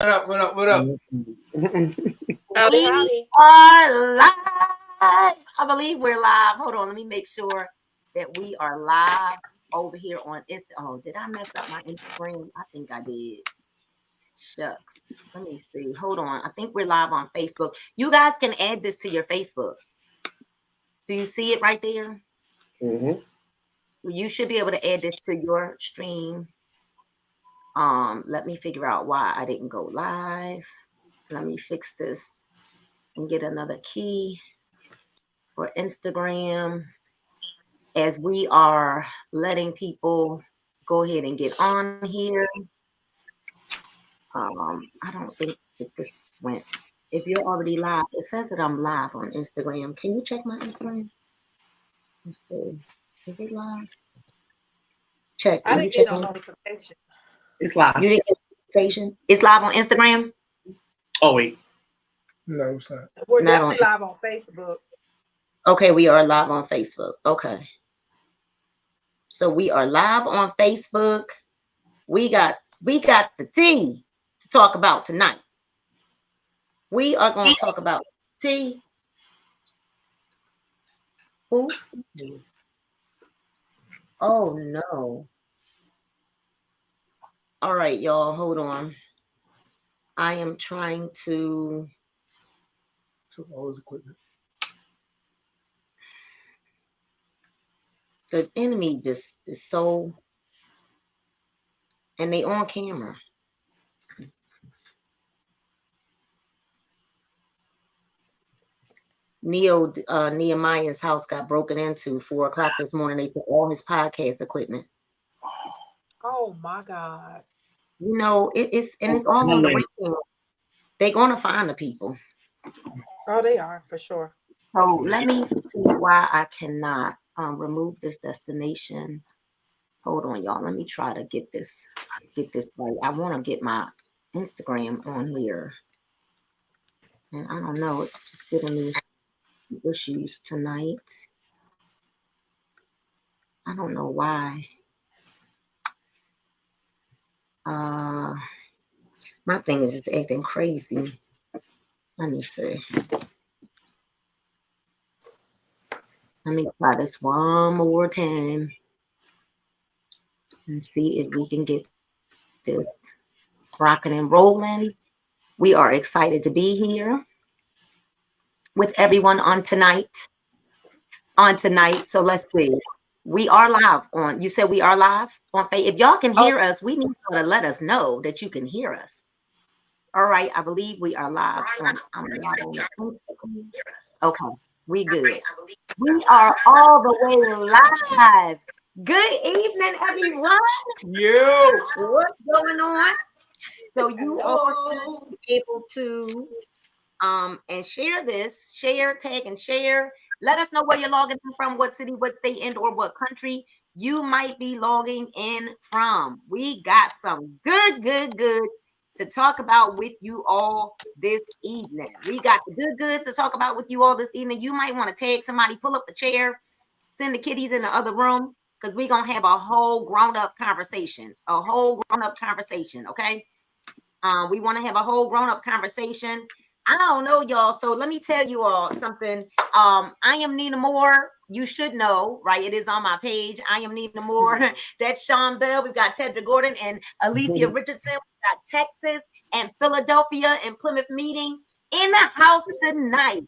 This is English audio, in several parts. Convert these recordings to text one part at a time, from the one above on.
What up? Howdy, We howdy. are live. I believe we're live. Hold on, let me make sure that we are live over here on Insta. Oh, did I mess up my Instagram? I think I did. Shucks. Let me see. Hold on. I think we're live on Facebook. You guys can add this to your Facebook. Do you see it right there? Mm-hmm. You should be able to add this to your stream. Let me figure out why I didn't go live. Let me fix this and get another key for Instagram as we are letting people go ahead and get on here. I don't think that this went. If you're already live, it says that I'm live on Instagram. Can you check my Instagram? Let's see. Is it live? Check. I Did you didn't get check no my? notification. It's live. You didn't get notification? It's live on Instagram? Oh wait. No, it's not. We're Not on. definitely live on Facebook. Okay, we are live on Facebook. Okay. So we are live on Facebook. We got the tea to talk about tonight. We are going to talk about tea. Who's? Oh no. All right, y'all, hold on. I am trying to All his equipment. the enemy just is so, and they on camera. Nehemiah's house got broken into 4:00 this morning. They took all his podcast equipment. Oh my God. You know, it's all on the weekend. They're gonna find the people. Oh, they are for sure. So let me see why I cannot remove this destination. Hold on, y'all. Let me try to get this right. I want to get my Instagram on here. And I don't know, it's just giving me issues tonight. I don't know why. My thing is just acting crazy. Let me see. Let me try this one more time and see if we can get this rocking and rolling. We are excited to be here with everyone on tonight. So let's see. We are live on. You said we are live on Facebook. If y'all can hear us, we need to let us know that you can hear us. All right, I believe we are live. Okay, we good. We are all the way live. Good evening, everyone. You. What's going on? So you all should be able to and share this, tag and share. Let us know where you're logging in from, what city, what state, and or what country you might be logging in from. We got some good to talk about with you all this evening. We got the good to talk about with you all this evening. You might want to tag somebody, pull up a chair, send the kiddies in the other room, because we're going to have a whole grown-up conversation. Okay? We want to have a whole grown-up conversation. I don't know, y'all. So let me tell you all something. I am Nina Moore. You should know, right? It is on my page. I am Nina Moore. That's Sean Bell. We've got Tedra Gordon and Alicia Richardson. We've got Texas and Philadelphia and Plymouth meeting in the house tonight.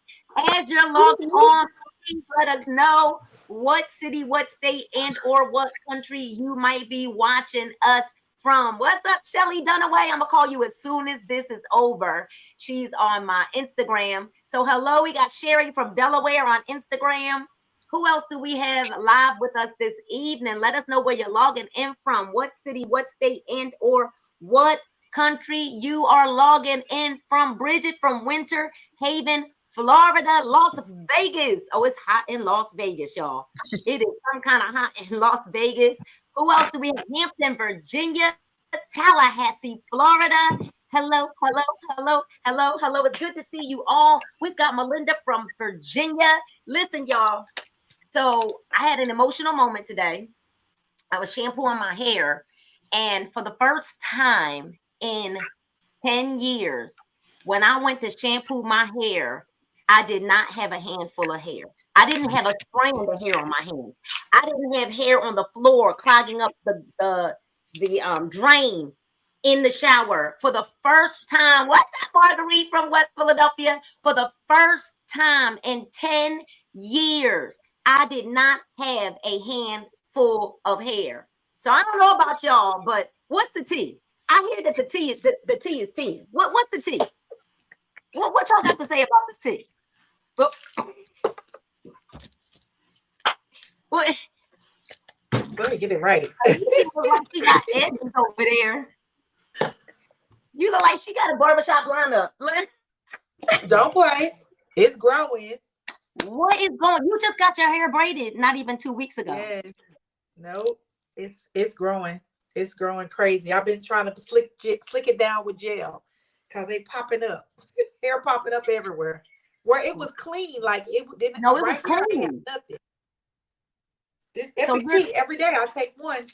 As you're logged on, please let us know what city, what state, and or what country you might be watching us from. What's up, Shelly Dunaway? I'm gonna call you as soon as this is over. She's on my Instagram. So hello, we got Sherry from Delaware on Instagram. Who else do we have live with us this evening? Let us know where you're logging in from, what city, what state, and or what country you are logging in from. Bridget from Winter Haven, Florida, Las Vegas. Oh, it's hot in Las Vegas, y'all. It is some kind of hot in Las Vegas. Who else do we have? Hampton, Virginia, Tallahassee, Florida. Hello. It's good to see you all. We've got Melinda from Virginia. Listen, y'all. So I had an emotional moment today. I was shampooing my hair, and for the first time in 10 years, when I went to shampoo my hair, I did not have a handful of hair. I didn't have a strand of hair on my hand. I didn't have hair on the floor clogging up the drain in the shower. For the first time, what's that, Marguerite from West Philadelphia? For the first time in 10 years, I did not have a handful of hair. So I don't know about y'all, but what's the tea? I hear that the tea is tea. What's the tea? What y'all got to say about this tea? What? Let me get it right. She got edges over there. You look like she got a barbershop lineup. Don't play. It's growing. What is going? You just got your hair braided not even 2 weeks ago. Yes. Nope. It's growing. It's growing crazy. I've been trying to slick it down with gel because they popping up. Hair popping up everywhere. Where it was clean, like it didn't. No, it right was here, I clean. had nothing. This So FBT every day I take one.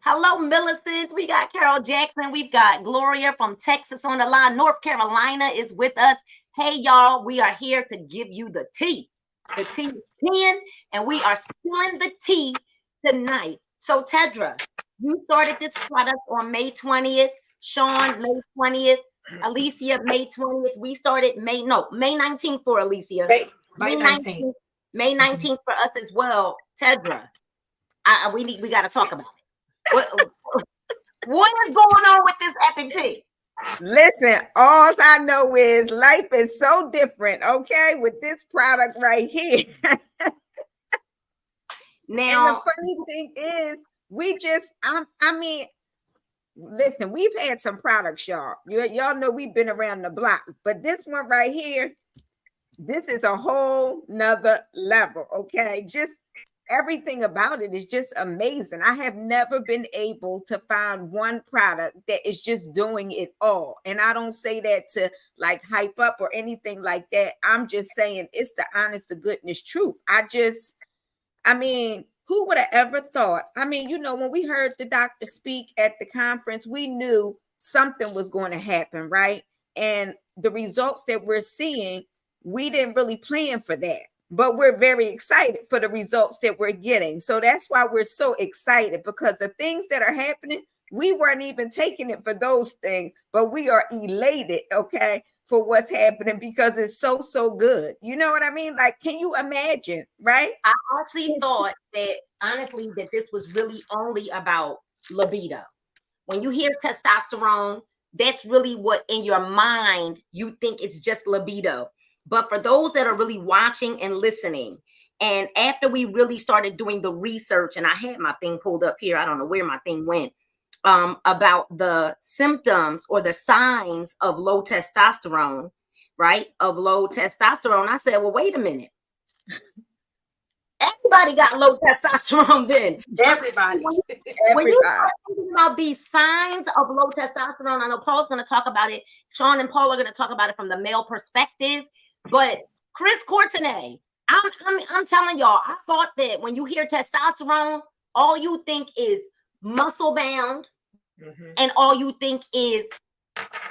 Hello, Millicent. We got Carol Jackson. We've got Gloria from Texas on the line. North Carolina is with us. Hey, y'all, we are here to give you the tea. The tea is 10, and we are spilling the tea tonight. So, Tedra, you started this product on May 20th. Sean, May 20th. Alicia, May 20th. We started May 19th for Alicia. May 19th. May 19th for us as well. Tedra, we got to talk about it. What is going on with this epic tea? Listen, all I know is life is so different, okay, with this product right here. Now, and the funny thing is, listen, we've had some products, y'all. Y'all know we've been around the block, but this one right here, this is a whole nother level, okay? Just everything about it is just amazing. I have never been able to find one product that is just doing it all. And I don't say that to like hype up or anything like that. I'm just saying it's the honest to goodness truth. Who would have ever thought? When we heard the doctor speak at the conference, we knew something was going to happen, right? And the results that we're seeing, we didn't really plan for that. But we're very excited for the results that we're getting. So that's why we're so excited, because the things that are happening, we weren't even taking it for those things, but we are elated, okay, for what's happening because it's so, so good. You know what I mean? Like, can you imagine, right? I actually thought that, honestly, that this was really only about libido. When you hear testosterone, that's really what in your mind, you think it's just libido. But for those that are really watching and listening, and after we really started doing the research, and I had my thing pulled up here, I don't know where my thing went, about the symptoms or the signs of low testosterone, right? Of low testosterone. I said, well, wait a minute. Everybody got low testosterone then. Everybody. When you start thinking about these signs of low testosterone, I know Paul's going to talk about it. Sean and Paul are going to talk about it from the male perspective. But Chris Courtenay, I'm telling y'all, I thought that when you hear testosterone, all you think is muscle bound, and all you think is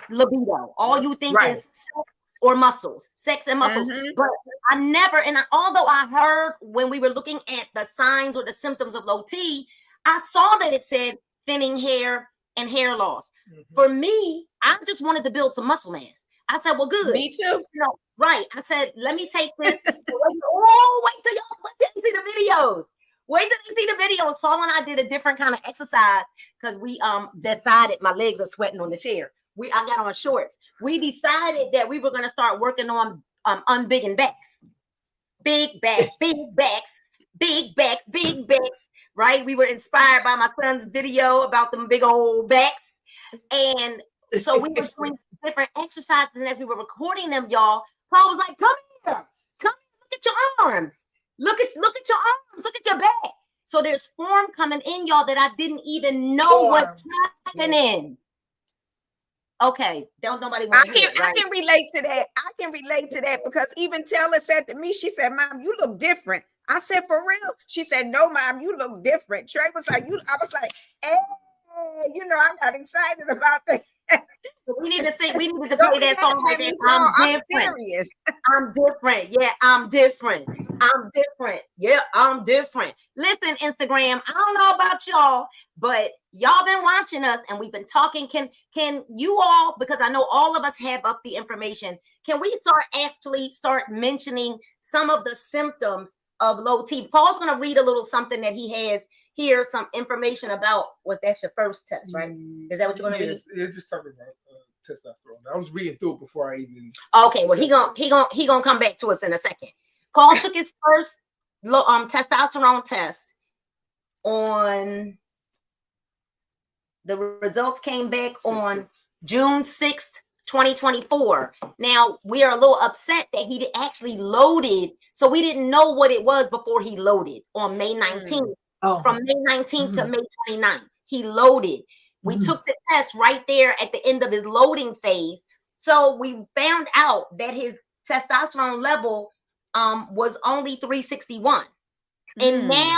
libido. All you think is sex or muscles, sex and muscles. But I never, although I heard when we were looking at the signs or the symptoms of low T, I saw that it said thinning hair and hair loss. For me, I just wanted to build some muscle mass. I said, well, good. Me too. Right. I said, let me take this. Wait till you see the videos. Wait till you see the videos. Paul and I did a different kind of exercise because we decided my legs are sweating on the chair. I got on shorts. We decided that we were going to start working on unbigging backs. Big backs, big backs, big backs, big backs. Right. We were inspired by my son's video about them big old backs. And so we were doing different exercises. And as we were recording them, y'all, Paul was like, come here, look at your arms. Look at your arms, look at your back. So there's form coming in, y'all, that I didn't even know what's happening. Okay, don't nobody want to hear it, right? I can relate to that. I can relate to that because even Taylor said to me, she said, Mom, you look different. I said, for real? She said, no, Mom, you look different. Trey was like, I was like, hey, I got excited about that. So we need to Don't play be that song right letting there. me fall. I'm I'm different. serious. I'm different. Yeah, I'm different. I'm different. Yeah, I'm different. Listen, Instagram, I don't know about y'all, but y'all been watching us and we've been talking. Can you all, because I know all of us have up the information, can we start mentioning some of the symptoms of low T? Paul's going to read a little something that he has here, some information about what that's your first test, right? Is that what you're going to read? It's just talking about testosterone. I was reading through it before I even. Okay, well, he gonna come back to us in a second. Paul took his first testosterone test on. The results came back on June 6th, 2024. Now we are a little upset that he actually loaded, so we didn't know what it was before he loaded on May 19th. From May 19th to May 29th, he loaded. We took the test right there at the end of his loading phase. So we found out that his testosterone level was only 361. And now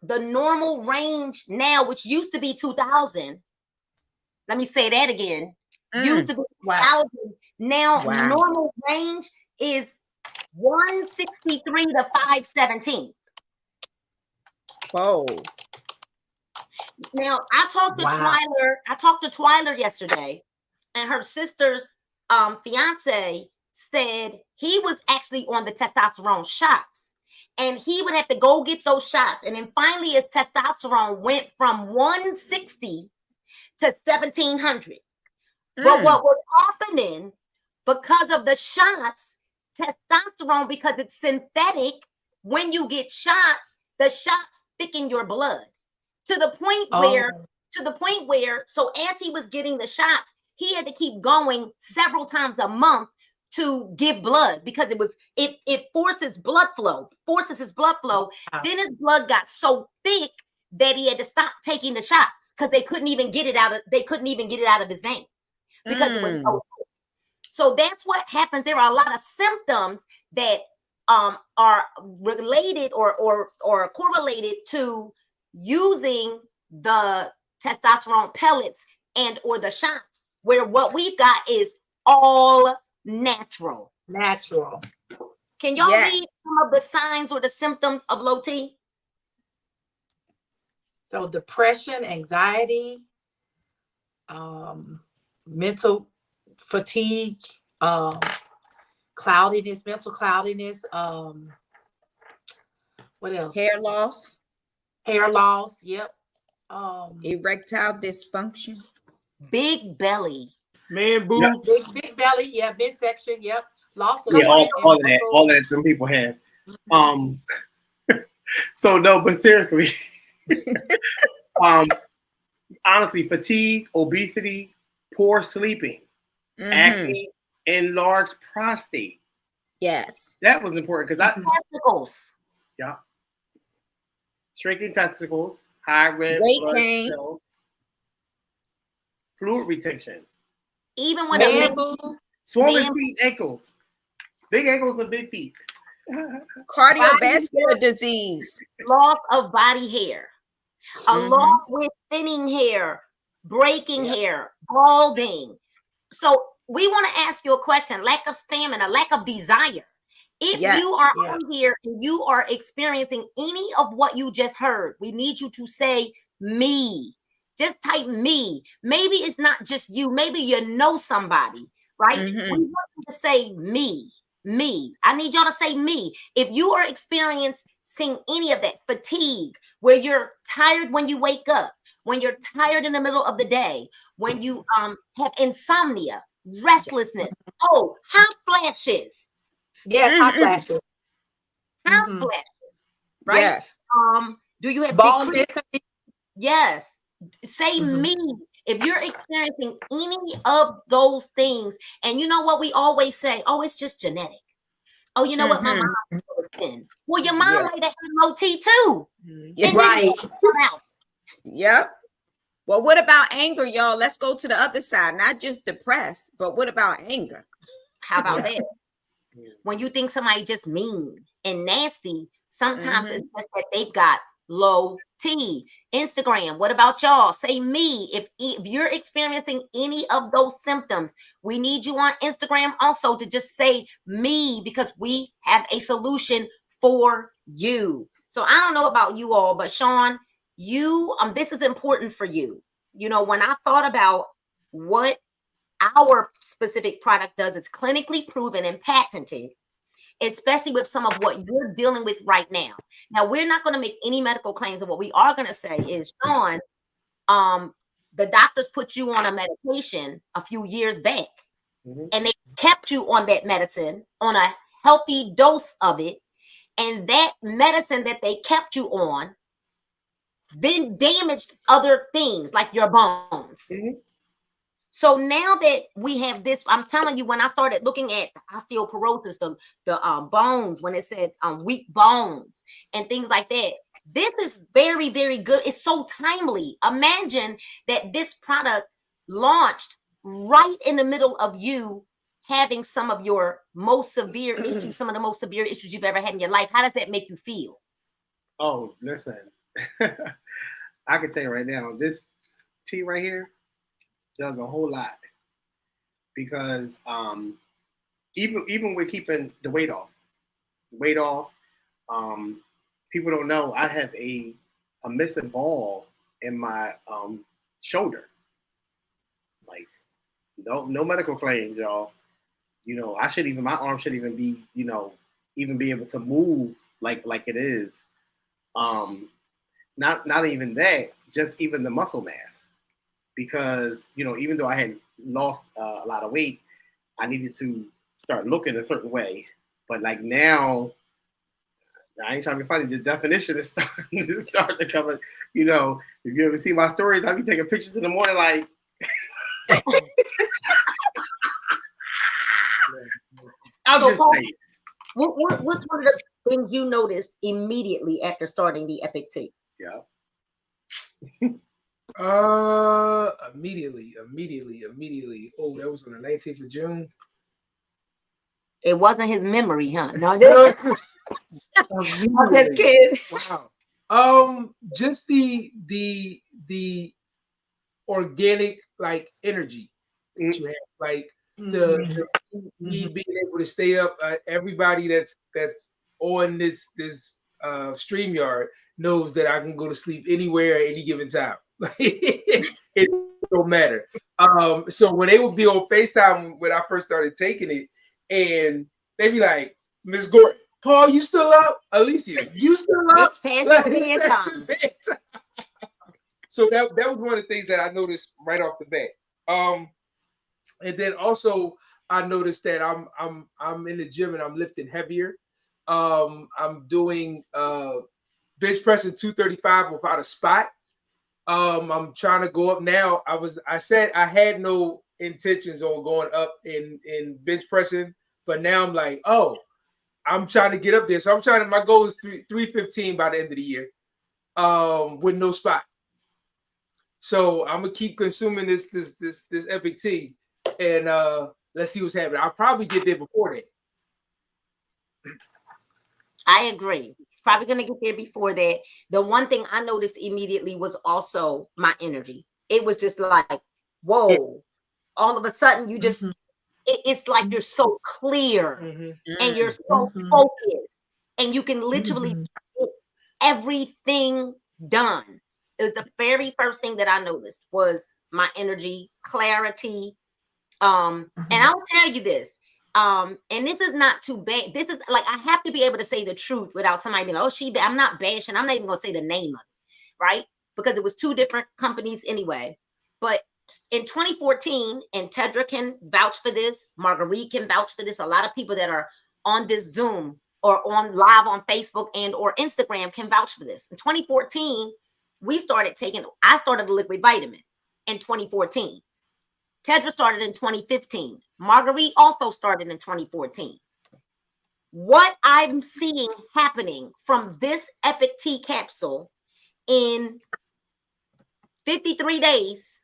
the normal range now, which used to be 2000. Let me say that again. Used to be 2000. Now normal range is 163 to 517. Whoa. Now I talked to Twyler yesterday, and her sister's fiance said he was actually on the testosterone shots, and he would have to go get those shots, and then finally his testosterone went from 160 to 1700. But what was happening because of the shots, testosterone, because it's synthetic, when you get shots, the shots thicken your blood to the point where, so as he was getting the shots, he had to keep going several times a month to give blood because it forces his blood flow. Then his blood got so thick that he had to stop taking the shots because they couldn't even get it out of his veins because it was so thick. So that's what happens. There are a lot of symptoms that are related or correlated to using the testosterone pellets and or the shots, where what we've got is all natural. Can y'all read some of the signs or the symptoms of low T? So depression, anxiety, mental fatigue, cloudiness, mental cloudiness, what else? Hair loss, yep. Erectile dysfunction. Big belly. Man boobs. Big belly, yeah, midsection, yep. Loss of all of that some people have. So no, but seriously. Honestly, fatigue, obesity, poor sleeping, acne, enlarged prostate. Yes. That was important because testicles. Yeah. Shrinking testicles, high red blood cells, fluid retention. Even when swollen feet, ankles. Big ankles and big feet. Cardiovascular disease. Loss of body hair. Along with thinning hair, breaking hair, balding. So we want to ask you a question: lack of stamina, lack of desire. If you are on here and you are experiencing any of what you just heard, we need you to say me. Just type me. Maybe it's not just you. Maybe you know somebody, right? We want you to say me. Me. I need y'all to say me. If you are experiencing any of that fatigue, where you're tired when you wake up, when you're tired in the middle of the day, when you have insomnia, restlessness, hot flashes. Yes, hot flashes. Hot flashes, right? Yes. Do you have baldness? Yes. Say me. If you're experiencing any of those things, and you know what we always say, it's just genetic. Oh, you know what? My mom was thin. Well, your mom might have had low T too. Right. Yep. Well, what about anger, y'all? Let's go to the other side. Not just depressed, but what about anger? How about that? When you think somebody just mean and nasty, sometimes it's just that they've got low T. Instagram, what about y'all? Say me. If you're experiencing any of those symptoms, we need you on Instagram also to just say me, because we have a solution for you. So I don't know about you all, but Sean, you this is important for you. You know, when I thought about what our specific product does, it's clinically proven and patented, especially with some of what you're dealing with right now. Now, we're not going to make any medical claims, and what we are going to say is, Sean, the doctors put you on a medication a few years back, and they kept you on that medicine on a healthy dose of it, and that medicine that they kept you on then damaged other things like your bones. So now that we have this, I'm telling you, when I started looking at osteoporosis, the bones, when it said weak bones and things like that, this is very, very good. It's so timely. Imagine that this product launched right in the middle of you having some of your most severe issues, some of the most severe issues you've ever had in your life. How does that make you feel? Oh, listen. I can tell you right now, this tea right here does a whole lot, because even with keeping the weight off, people don't know I have a missing ball in my shoulder. Like, no medical claims, y'all. You know, my arm should even be, even be able to move like it is. Not even that, just even the muscle mass. Because, even though I had lost a lot of weight, I needed to start looking a certain way. But like now, I ain't trying to be funny, the definition is starting to come. If you ever see my stories, I be taking pictures in the morning like. I'm just saying. What's one of the things you noticed immediately after starting the Epic Tea? Yeah. Immediately. Oh, that was on the 19th of June. It wasn't his memory, huh? No, I'm just kidding. Wow. Just the organic like energy that you have, like the me being able to stay up. Everybody that's on this StreamYard knows that I can go to sleep anywhere at any given time. It don't matter. So when they would be on FaceTime when I first started taking it, and they'd be like, Miss Gordon, Paul, you still up? Alicia, you still up? It's past your bedtime. So that was one of the things that I noticed right off the bat. And then also I noticed that I'm in the gym and I'm lifting heavier. I'm doing bench pressing 235 without a spot. I'm trying to go up now. I said I had no intentions on going up in bench pressing, but now I'm like, oh, I'm trying to get up there. So my goal is 315 by the end of the year, with no spot. So I'm gonna keep consuming this Epic Tea, and let's see what's happening. I'll probably get there before that. I agree. It's probably going to get there before that. The one thing I noticed immediately was also my energy. It was just like, whoa, all of a sudden you just, it's like you're so clear and you're so focused and you can literally get everything done. It was the very first thing that I noticed was my energy, clarity. And I'll tell you this. And this is not too bad. This is like, I have to be able to say the truth without somebody being like, oh, I'm not bashing. I'm not even going to say the name of it, right? Because it was two different companies anyway. But in 2014, and Tedra can vouch for this, Marguerite can vouch for this, a lot of people that are on this Zoom or on live on Facebook and or Instagram can vouch for this. In 2014, I started a liquid vitamin in 2014. Tedra started in 2015. Marguerite also started in 2014. What I'm seeing happening from this Epic Tea capsule in 53 days,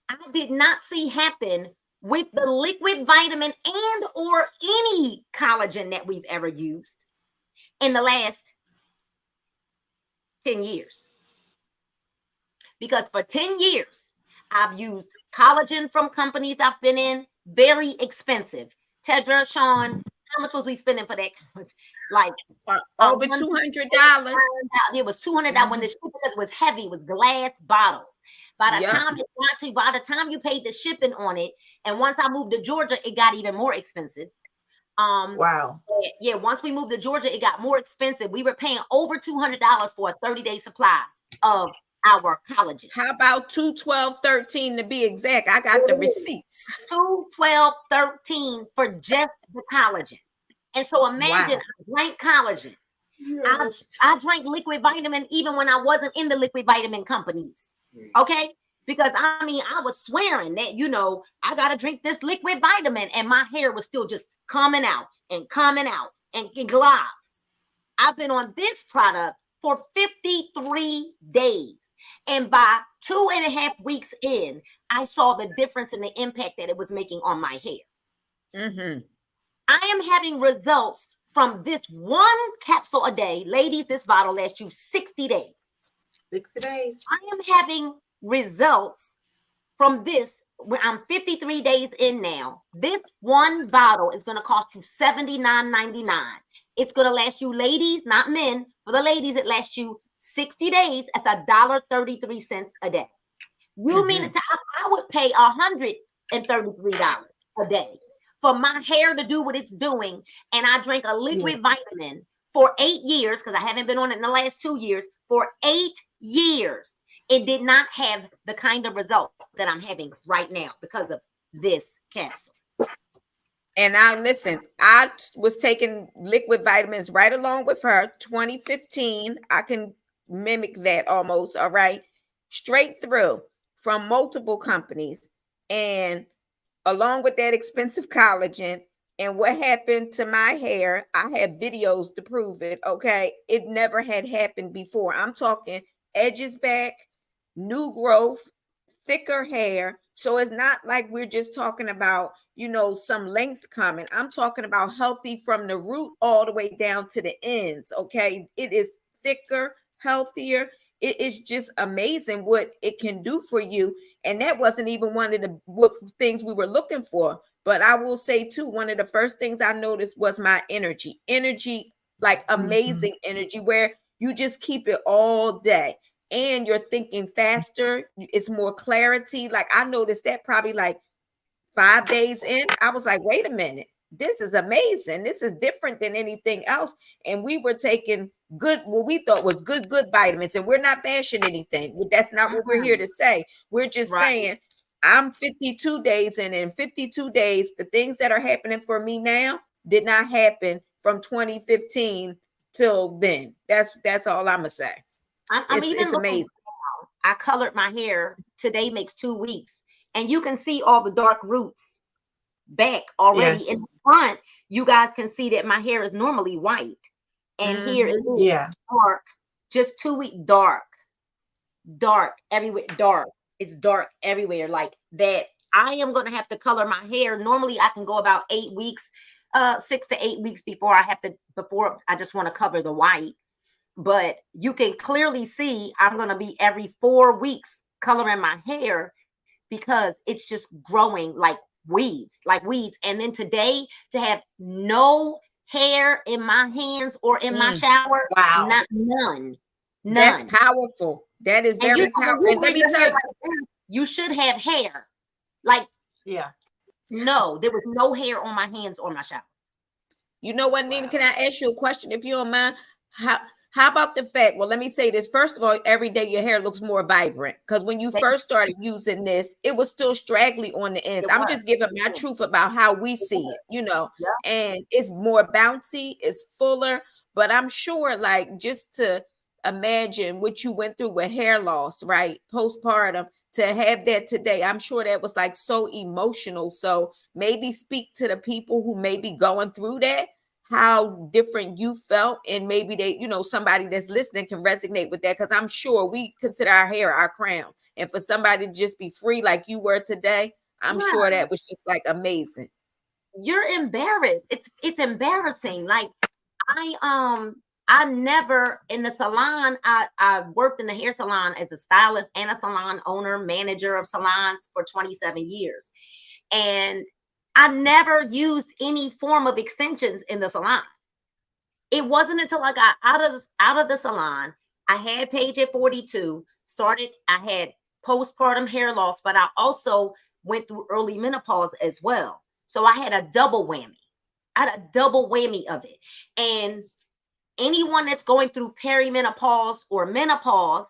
I did not see happen with the liquid vitamin and or any collagen that we've ever used in the last 10 years. Because for 10 years, I've used collagen from companies I've been in, very expensive. Tedra, Sean, how much was we spending for that? Like over $200. It was $200 when the ship, because it was heavy, it was glass bottles. By the time it got to, by the time you paid the shipping on it, and once I moved to Georgia, it got even more expensive. Wow. Yeah, once we moved to Georgia, it got more expensive. We were paying over $200 for a 30-day supply of our collagen. How about 212.13 to be exact? I got the receipts. 212.13 for just the collagen. And so imagine, I drank collagen. Yeah. I drank liquid vitamin even when I wasn't in the liquid vitamin companies. Okay? Because I mean, I was swearing that, you know, I got to drink this liquid vitamin, and my hair was still just coming out and globs. I've been on this product for 53 days. And by 2.5 weeks in, I saw the difference in the impact that it was making on my hair. Mm-hmm. I am having results from this one capsule a day. Ladies, this bottle lasts you 60 days. 60 days. I am having results from this. When I'm 53 days in now, this one bottle is going to cost you $79.99. It's going to last you, ladies, not men. For the ladies, it lasts you 60 days at $1.33 a day. You mean it? I would pay $133 a day for my hair to do what it's doing, and I drank a liquid vitamin for 8 years, because I haven't been on it in the last 2 years. For 8 years, it did not have the kind of results that I'm having right now because of this capsule. And now listen, I was taking liquid vitamins right along with her. 2015, I can mimic that almost. All right, straight through from multiple companies, and along with that expensive collagen. And what happened to my hair, I have videos to prove it. Okay, it never had happened before. I'm talking edges back, new growth, thicker hair. So it's not like we're just talking about, you know, some lengths coming. I'm talking about healthy from the root all the way down to the ends. Okay, it is thicker, healthier. It is just amazing what it can do for you. And that wasn't even one of the things we were looking for. But I will say too, one of the first things I noticed was my energy, like amazing energy, where you just keep it all day. And you're thinking faster. It's more clarity. Like I noticed that probably like 5 days in, I was like, wait a minute, this is amazing. This is different than anything else. And we were taking what we thought was good vitamins. And we're not bashing anything. That's not what we're here to say. We're just saying, I'm 52 days in, and in 52 days, the things that are happening for me now did not happen from 2015 till then. That's all I'm gonna say. It's amazing. I colored my hair. Today makes 2 weeks. And you can see all the dark roots back already. In the front, you guys can see that my hair is normally white. And here it is dark. Just 2 weeks dark everywhere. Dark. It's dark everywhere like that. I am going to have to color my hair. Normally, I can go about 8 weeks, 6 to 8 weeks before I just want to cover the white. But you can clearly see I'm going to be every 4 weeks coloring my hair, because it's just growing like weeds. And then today, to have no hair in my hands or in my shower, none. That's powerful. That is very powerful. And let me tell you, you should have hair. No, there was no hair on my hands or my shower. You know what, Nina? Can I ask you a question, if you don't mind? How about the fact, well, let me say this. First of all, every day your hair looks more vibrant, because when you first started using this, it was still straggly on the ends. I'm just giving my truth about how we see it, you know, and it's more bouncy, it's fuller. But I'm sure, like, just to imagine what you went through with hair loss, right? Postpartum, to have that today, I'm sure that was like so emotional. So maybe speak to the people who may be going through that, how different you felt, and maybe they, you know, somebody that's listening can resonate with that, because I'm sure we consider our hair our crown, and for somebody to just be free like you were today, I'm sure that was just like amazing. You're embarrassed. It's embarrassing. Like I never in the salon, I worked in the hair salon as a stylist and a salon owner, manager of salons for 27 years. And I never used any form of extensions in the salon. It wasn't until I got out of the salon, I had Paige at 42, I had postpartum hair loss, but I also went through early menopause as well. So I had a double whammy. I had a double whammy of it. And anyone that's going through perimenopause or menopause,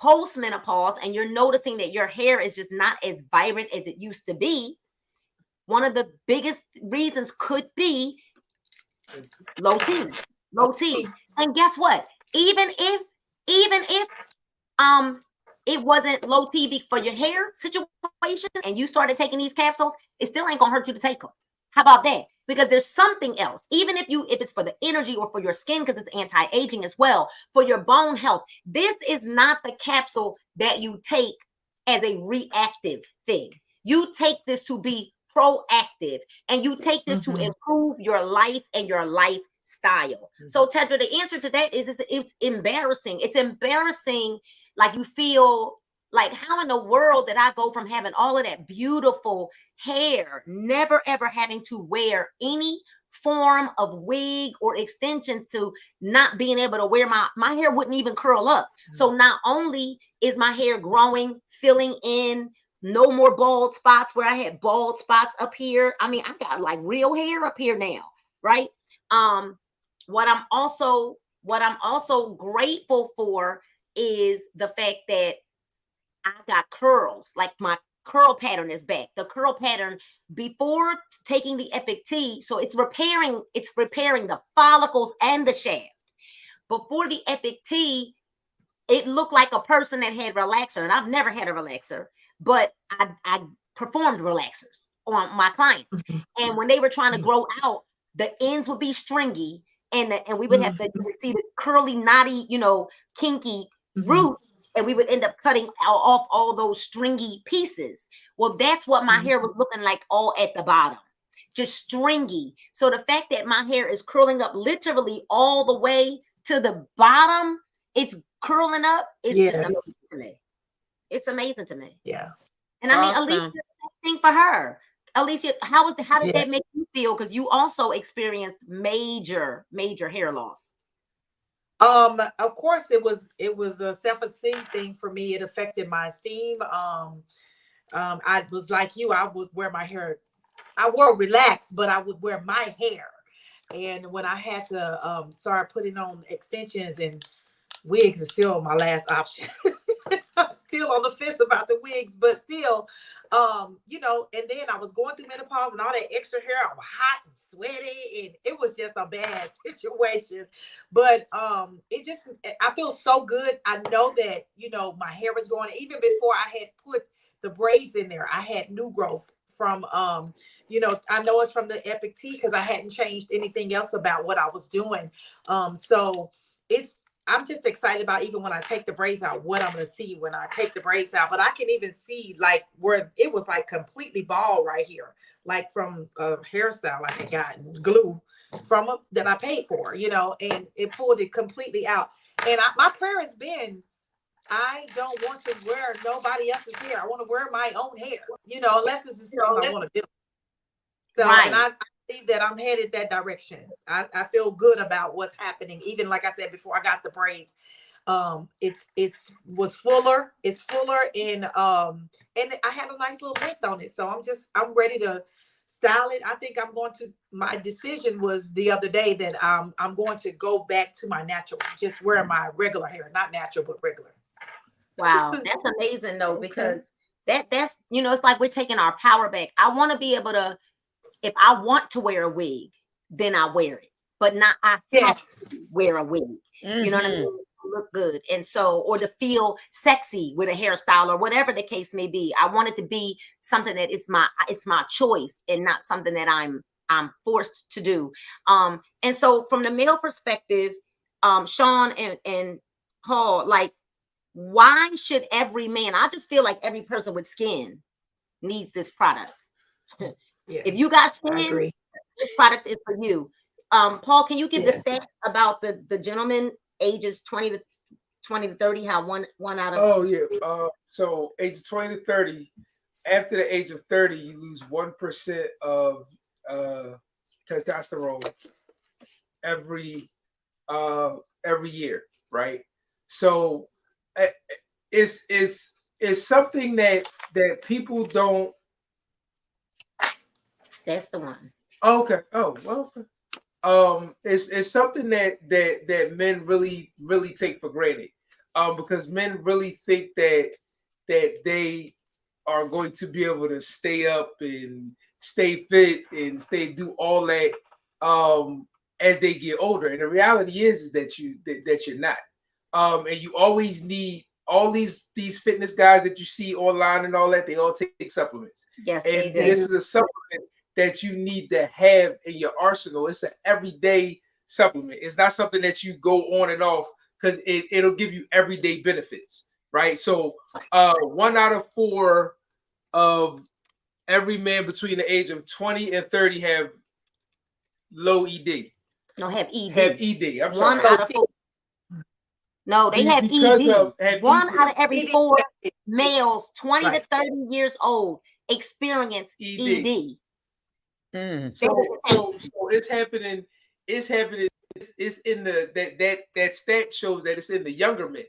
postmenopause, and you're noticing that your hair is just not as vibrant as it used to be, one of the biggest reasons could be low T. And guess what? Even if it wasn't low T for your hair situation and you started taking these capsules, it still ain't gonna hurt you to take them. How about that? Because there's something else. Even if it's for the energy or for your skin, because it's anti-aging as well, for your bone health. This is not the capsule that you take as a reactive thing. You take this to be proactive, and you take this to improve your life and your lifestyle. So Tedra, the answer to that is it's embarrassing. It's embarrassing. Like, you feel like, how in the world did I go from having all of that beautiful hair, never ever having to wear any form of wig or extensions, to not being able to wear my hair wouldn't even curl up. So not only is my hair growing, filling in, no more bald spots where I had bald spots up here. I mean, I got like real hair up here now, right? What I'm also grateful for is the fact that I got curls. Like, my curl pattern is back. The curl pattern before taking the Epic T, so it's repairing the follicles and the shaft. Before the Epic T, it looked like a person that had relaxer, and I've never had a relaxer, but I performed relaxers on my clients. And when they were trying to grow out, the ends would be stringy, and we would have to see the curly, knotty, kinky root, and we would end up cutting off all those stringy pieces. Well, that's what my hair was looking like, all at the bottom, just stringy. So the fact that my hair is curling up literally all the way to the bottom, it's curling up, it's just amazing to me. It's amazing to me. Yeah. And I mean, Alicia, same thing for her. Alicia, how did that make you feel? Because you also experienced major hair loss. Of course, it was a self-esteem thing for me. It affected my esteem. I was like you. I would wear my hair. I wore relaxed, but I would wear my hair. And when I had to start putting on extensions, and wigs is still my last option. I'm still on the fence about the wigs, but still, and then I was going through menopause and all that extra hair. I was hot and sweaty, and it was just a bad situation. But I feel so good. I know that, my hair was growing. Even before I had put the braids in there, I had new growth from, I know it's from the Epic T, because I hadn't changed anything else about what I was doing. So I'm just excited about, even when I take the braids out, what I'm going to see when I take the braids out. But I can even see, like, where it was like completely bald right here, like from a hairstyle I had gotten glue from that I paid for, and it pulled it completely out. And my prayer has been, I don't want to wear nobody else's hair. I want to wear my own hair, unless it's just something I want to do. So, right. And I believe that I'm headed that direction. I feel good about what's happening. Even like I said before, I got the braids. It's fuller, and I had a nice little length on it. So I'm ready to style it. I think my decision was the other day that I'm going to go back to my natural, just wear my regular hair, not natural, but regular. Wow. That's amazing though, because that's, it's like we're taking our power back. I want to be able to, if I want to wear a wig, then I wear it, but not I have to wear a wig. You know what I mean? To look good. And so, or to feel sexy with a hairstyle or whatever the case may be. I want it to be something that it's my choice, and not something that I'm forced to do. And so from the male perspective, Sean and Paul, like, why should every man, I just feel like every person with skin needs this product. Yes, if you got skin, this product is for you. Paul, can you give the Yeah. stat about the gentleman ages 20 to 30? How one out of Oh yeah. So age 20 to 30. After the age of 30, you lose 1% of testosterone every year, right? So uh, it's something that people don't. that's the one. Okay. Oh well. It's something that men really take for granted. Because men really think that they are going to be able to stay up and stay fit and do all that as they get older. And the reality is that you're not. And you always need all these fitness guys that you see online and all that. They all take supplements. Yes, And they do. this is a supplement that you need to have in your arsenal. It's an everyday supplement. It's not something that you go on and off because it'll give you everyday benefits, right? So 1 out of 4 of every man between the age of 20 and 30 have low ED. No, have ED. Have ED. I'm One sorry. out of 4. No, they have Because ED. have One ED. out of every 4 males 20 Right. to 30 years old experience ED. So it's happening. It's happening. It's in the that stat shows that it's in the younger men.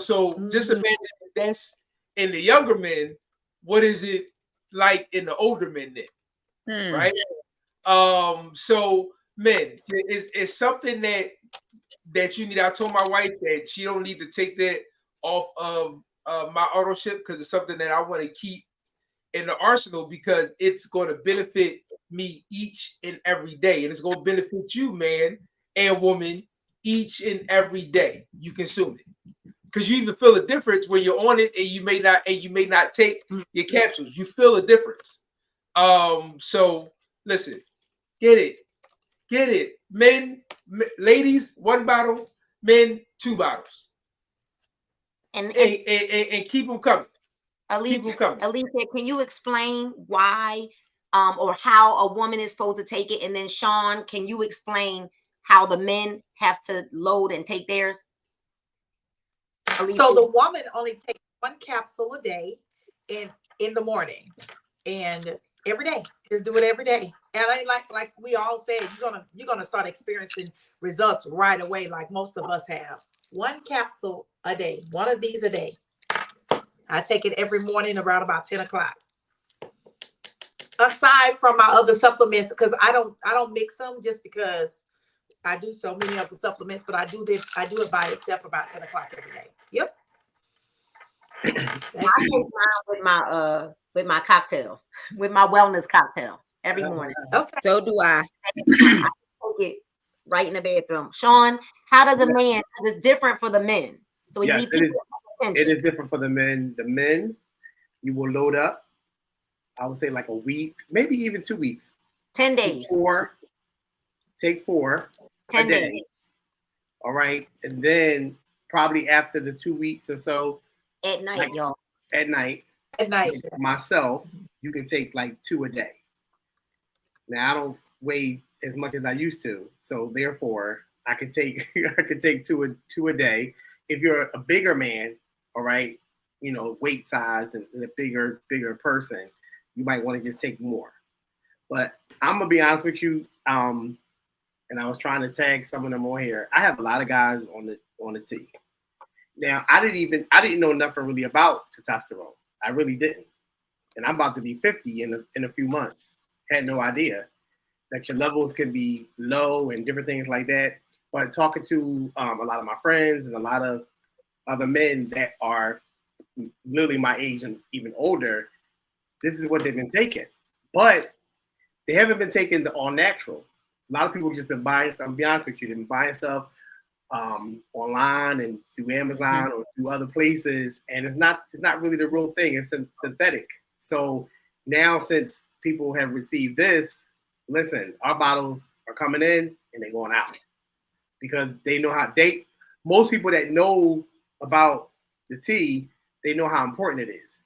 So just imagine if that's in the younger men. What is it like in the older men then? Right. So men, it's something that you need. I told my wife that she don't need to take that off of my auto ship because it's something that I want to keep in the arsenal because it's going to benefit me each and every day, and it's going to benefit you, man and woman, each and every day you consume it. Because you even feel a difference when you're on it, and you may not take your capsules. You feel a difference. So listen, get it, men, ladies, 1 bottle, men, 2 bottles, And keep them coming. Alicia, can you explain why or how a woman is supposed to take it? And then Sean, can you explain how the men have to load and take theirs? Alicia? So the woman only takes 1 capsule a day in the morning, and every day. Just do it every day. And I like we all said, you're gonna start experiencing results right away, like most of us have. 1 capsule a day, 1 of these a day. I take it every morning around about 10 o'clock. Aside from my other supplements, because I don't mix them just because I do so many of the supplements, but I do it by itself about 10 o'clock every day. Yep. I take mine with my cocktail, with my wellness cocktail every morning. Okay. So do I. I take it right in the bedroom. Sean, how does a man? It's different for the men. So we Yes, need it is. people to pay It attention. is different for the men. The men, you will load up. I would say like a week, maybe even 2 weeks. 10 days. Take 4 10 a day. days. All right, and then probably after the 2 weeks or so, At night, like, y'all. at night, At night. myself, you can take like 2 a day. Now I don't weigh as much as I used to, so therefore I could take two a day. If you're a bigger man, all right, weight size and a bigger person, you might want to just take more. But I'm gonna be honest with you, and I was trying to tag some of them on here. I have a lot of guys on the T. Now I didn't know nothing really about testosterone. I really didn't, and I'm about to be 50 in a few months. Had no idea that your levels can be low and different things like that. But talking to a lot of my friends and a lot of other men that are literally my age and even older, this is what they've been taking. But they haven't been taking the all natural. A lot of people just been buying stuff. I'll be honest with you, they've been buying stuff online and through Amazon or through other places, and it's not really the real thing. It's synthetic. So now, since people have received this, listen, our bottles are coming in and they're going out because they know most people that know about the tea, they know how important it is.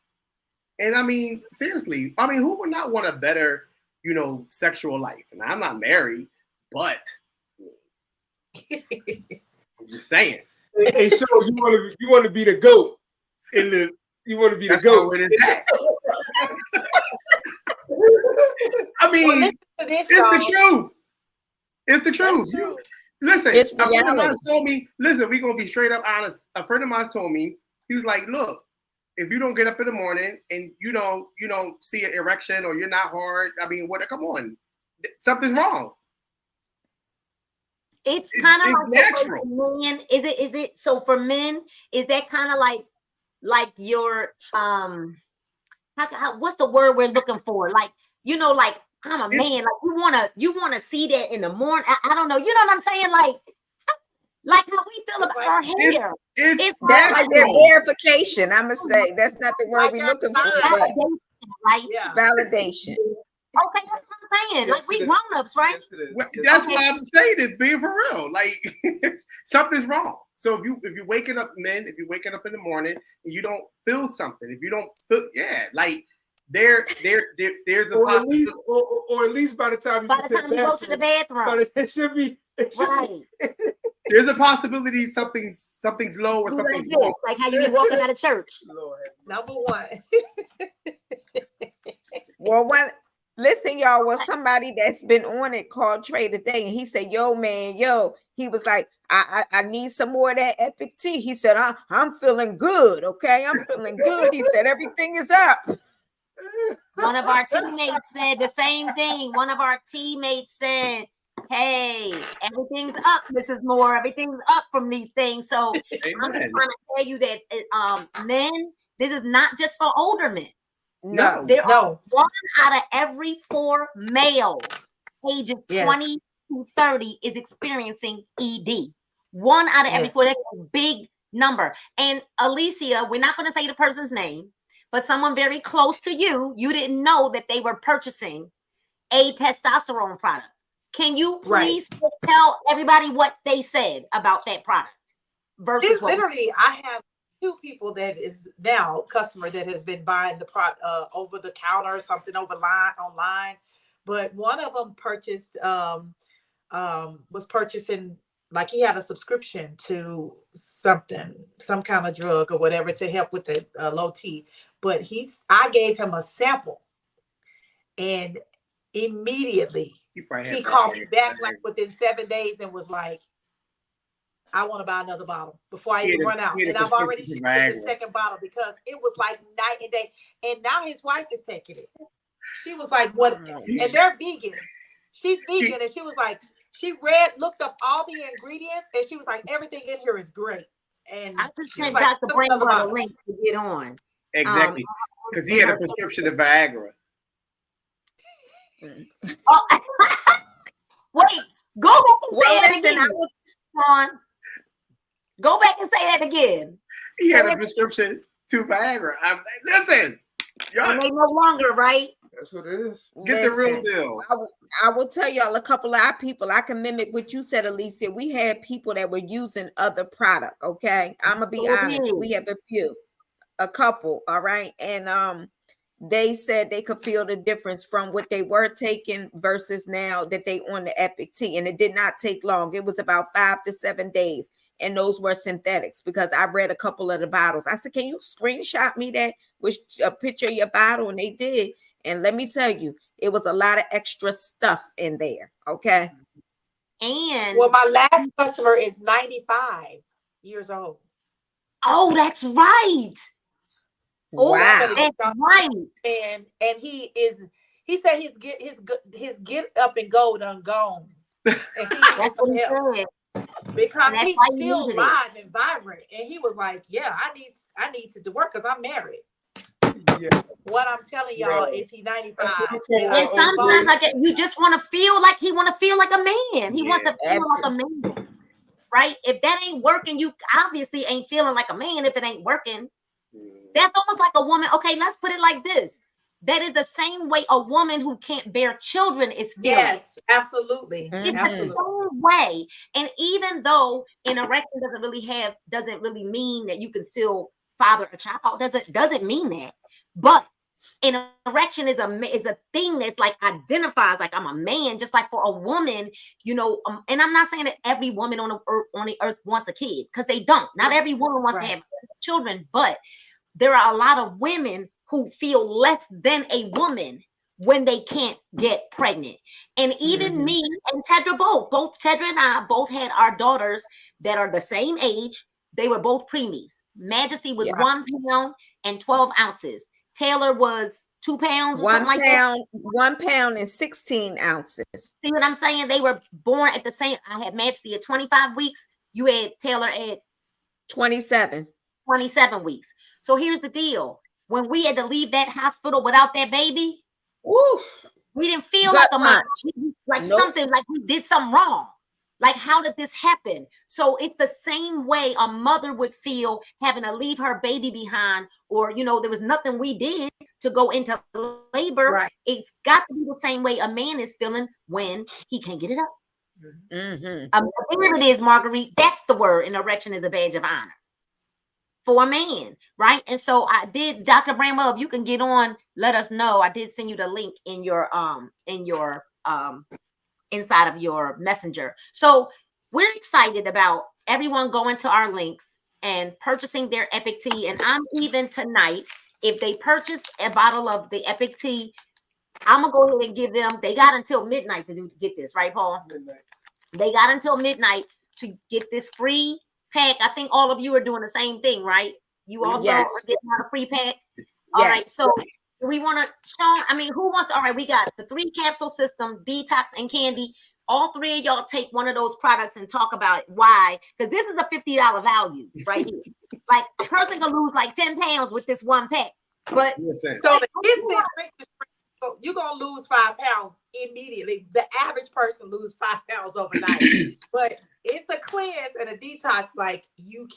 And I mean, seriously, who would not want a better, sexual life? And I'm not married, But I'm just saying. Hey, so you want to be the goat in the. You want to be That's the goat. where it is at. I mean, Well, listen to this, it's y'all. the truth. It's the truth. That's true. Listen, It's a friend of reality. mine told me, listen, we're going to be straight up honest. A friend of mine told me, he was like, look, if you don't get up in the morning and you don't see an erection or you're not hard, I mean, come on. Something's wrong. It's kind of it's like natural. for men. Is it so for men? Is that kind of like your what's the word we're looking for? Like, like I'm a man. Like you wanna see that in the morning. I don't know. You know what I'm saying? Like how we feel about our hair. It's That's their natural. verification. I'm gonna say that's not the word we're looking for, but Right? Yeah. validation. Okay, that's what I'm saying. Like we grown-ups, right? Yes, it is. Well, Yes, that's it is. why I'm saying this, being for real. Like something's wrong. So if you're waking up, men, if you're waking up in the morning and you don't feel something, if you don't feel, like there's a possibility. Or at least by the time you go to the bathroom. But it should be Right. There's a possibility something's low or Do something's like this, wrong. like how you be walking out of church. Lord. Number one. Well, listen, y'all, was somebody that's been on it called Trey today, and he said, yo, man, he was like, I need some more of that epic tea. He said, I'm feeling good, okay? I'm feeling good. He said, everything is up. One of our teammates said the same thing. One of our teammates said, hey, everything's up, Mrs. Moore. Everything's up from these things. So I'm just Amen. trying to tell you that men, this is not just for older men. No. There are No. 1 out of every 4 males ages Yes. 20 to 30 is experiencing ED. 1 out of every Yes. 4. That's a big number. And Alicia, we're not going to say the person's name, but someone very close to you, you didn't know that they were purchasing a testosterone product. Can you please tell everybody what they said about that product? Versus Literally, I have 2 people that is now customer that has been buying the product over the counter or something online. But one of them purchased was purchasing, like he had a subscription to some kind of drug or whatever to help with the low T. But I gave him a sample, and immediately he called me back like within 7 days and was like, I want to buy another bottle before I even run out. And I've already shipped the second bottle because it was like night and day. And now his wife is taking it. She was like, what? And they're vegan. She's vegan. And she was like, she looked up all the ingredients, and she was like, everything in here is great. And I just sent Dr. Brainwater a link to get on. Exactly. Because he had a prescription of Viagra. Wait, go back and say that again. Go back and say that again. He had a prescription to Viagra. Listen, and they no longer, right? That's what it is. Get the real deal. I will tell y'all a couple of our people. I can mimic what you said, Alicia. We had people that were using other product. Okay, I'm gonna be honest. We have a couple. All right, and they said they could feel the difference from what they were taking versus now that they on the Epic Tea, and it did not take long. It was about 5 to 7 days, and those were synthetics because I read a couple of the bottles. I said, "Can you screenshot me that with a picture of your bottle?" And they did. And let me tell you, it was a lot of extra stuff in there. Okay. And well, my last customer is 95 years old. Oh, that's right. Wow. That's right. And he said his get up and go done gone. And that's what he said. Because he's still alive and vibrant. And he was like, yeah, I need to work because I'm married. Yeah. What I'm telling y'all is he 95. And sometimes like you just want to feel like he want to feel like a man. He wants to feel like a man. Right? If that ain't working, you obviously ain't feeling like a man if it ain't working. That's almost like a woman. Okay, let's put it like this. That is the same way a woman who can't bear children is feeling. Yes, absolutely. It's the same way. And even though an erection doesn't really mean that you can still father a child, doesn't mean that. But An erection is a thing that's like identifies like I'm a man, just like for a woman, you know. And I'm not saying that every woman on the earth wants a kid, because they don't. Not every woman wants to have children, but there are a lot of women who feel less than a woman when they can't get pregnant. And even me and Tedra both Tedra and I both had our daughters that are the same age. They were both preemies. Majesty was 1 pound and 12 ounces. Taylor was 2 pounds or 1 something pound, like that. 1 pound and 16 ounces. See what I'm saying? They were born at the same. I had Majesty at 25 weeks. You had Taylor at 27 weeks. So here's the deal. When we had to leave that hospital without that baby, we didn't feel like a mother, like something, like we did something wrong. Like, how did this happen? So it's the same way a mother would feel having to leave her baby behind, or, you know, there was nothing we did to go into labor. Right. It's got to be the same way a man is feeling when he can't get it up. Whatever it is, Marguerite, that's the word. An erection is a badge of honor for a man, right? And so I did, Dr. Bramwell, if you can get on, let us know. I did send you the link in your inside of your messenger. So we're excited about everyone going to our links and purchasing their Epic Tea. And I'm even tonight, if they purchase a bottle of the Epic Tea, I'm gonna go ahead and give them, they got until midnight to get this, right, Paul? Midnight. They got until midnight to get this free pack. I think all of you are doing the same thing, right? You also are getting out a free pack. All right, so we want to show, I mean, who wants to, all right, we got the 3 capsule system, detox and candy. All 3 of y'all take one of those products and talk about why, because this is a $50 value right here. Like, a person can lose like 10 pounds with this one pack. But so you're gonna lose 5 pounds immediately. The average person loses 5 pounds overnight. But it's a cleanse and a detox like you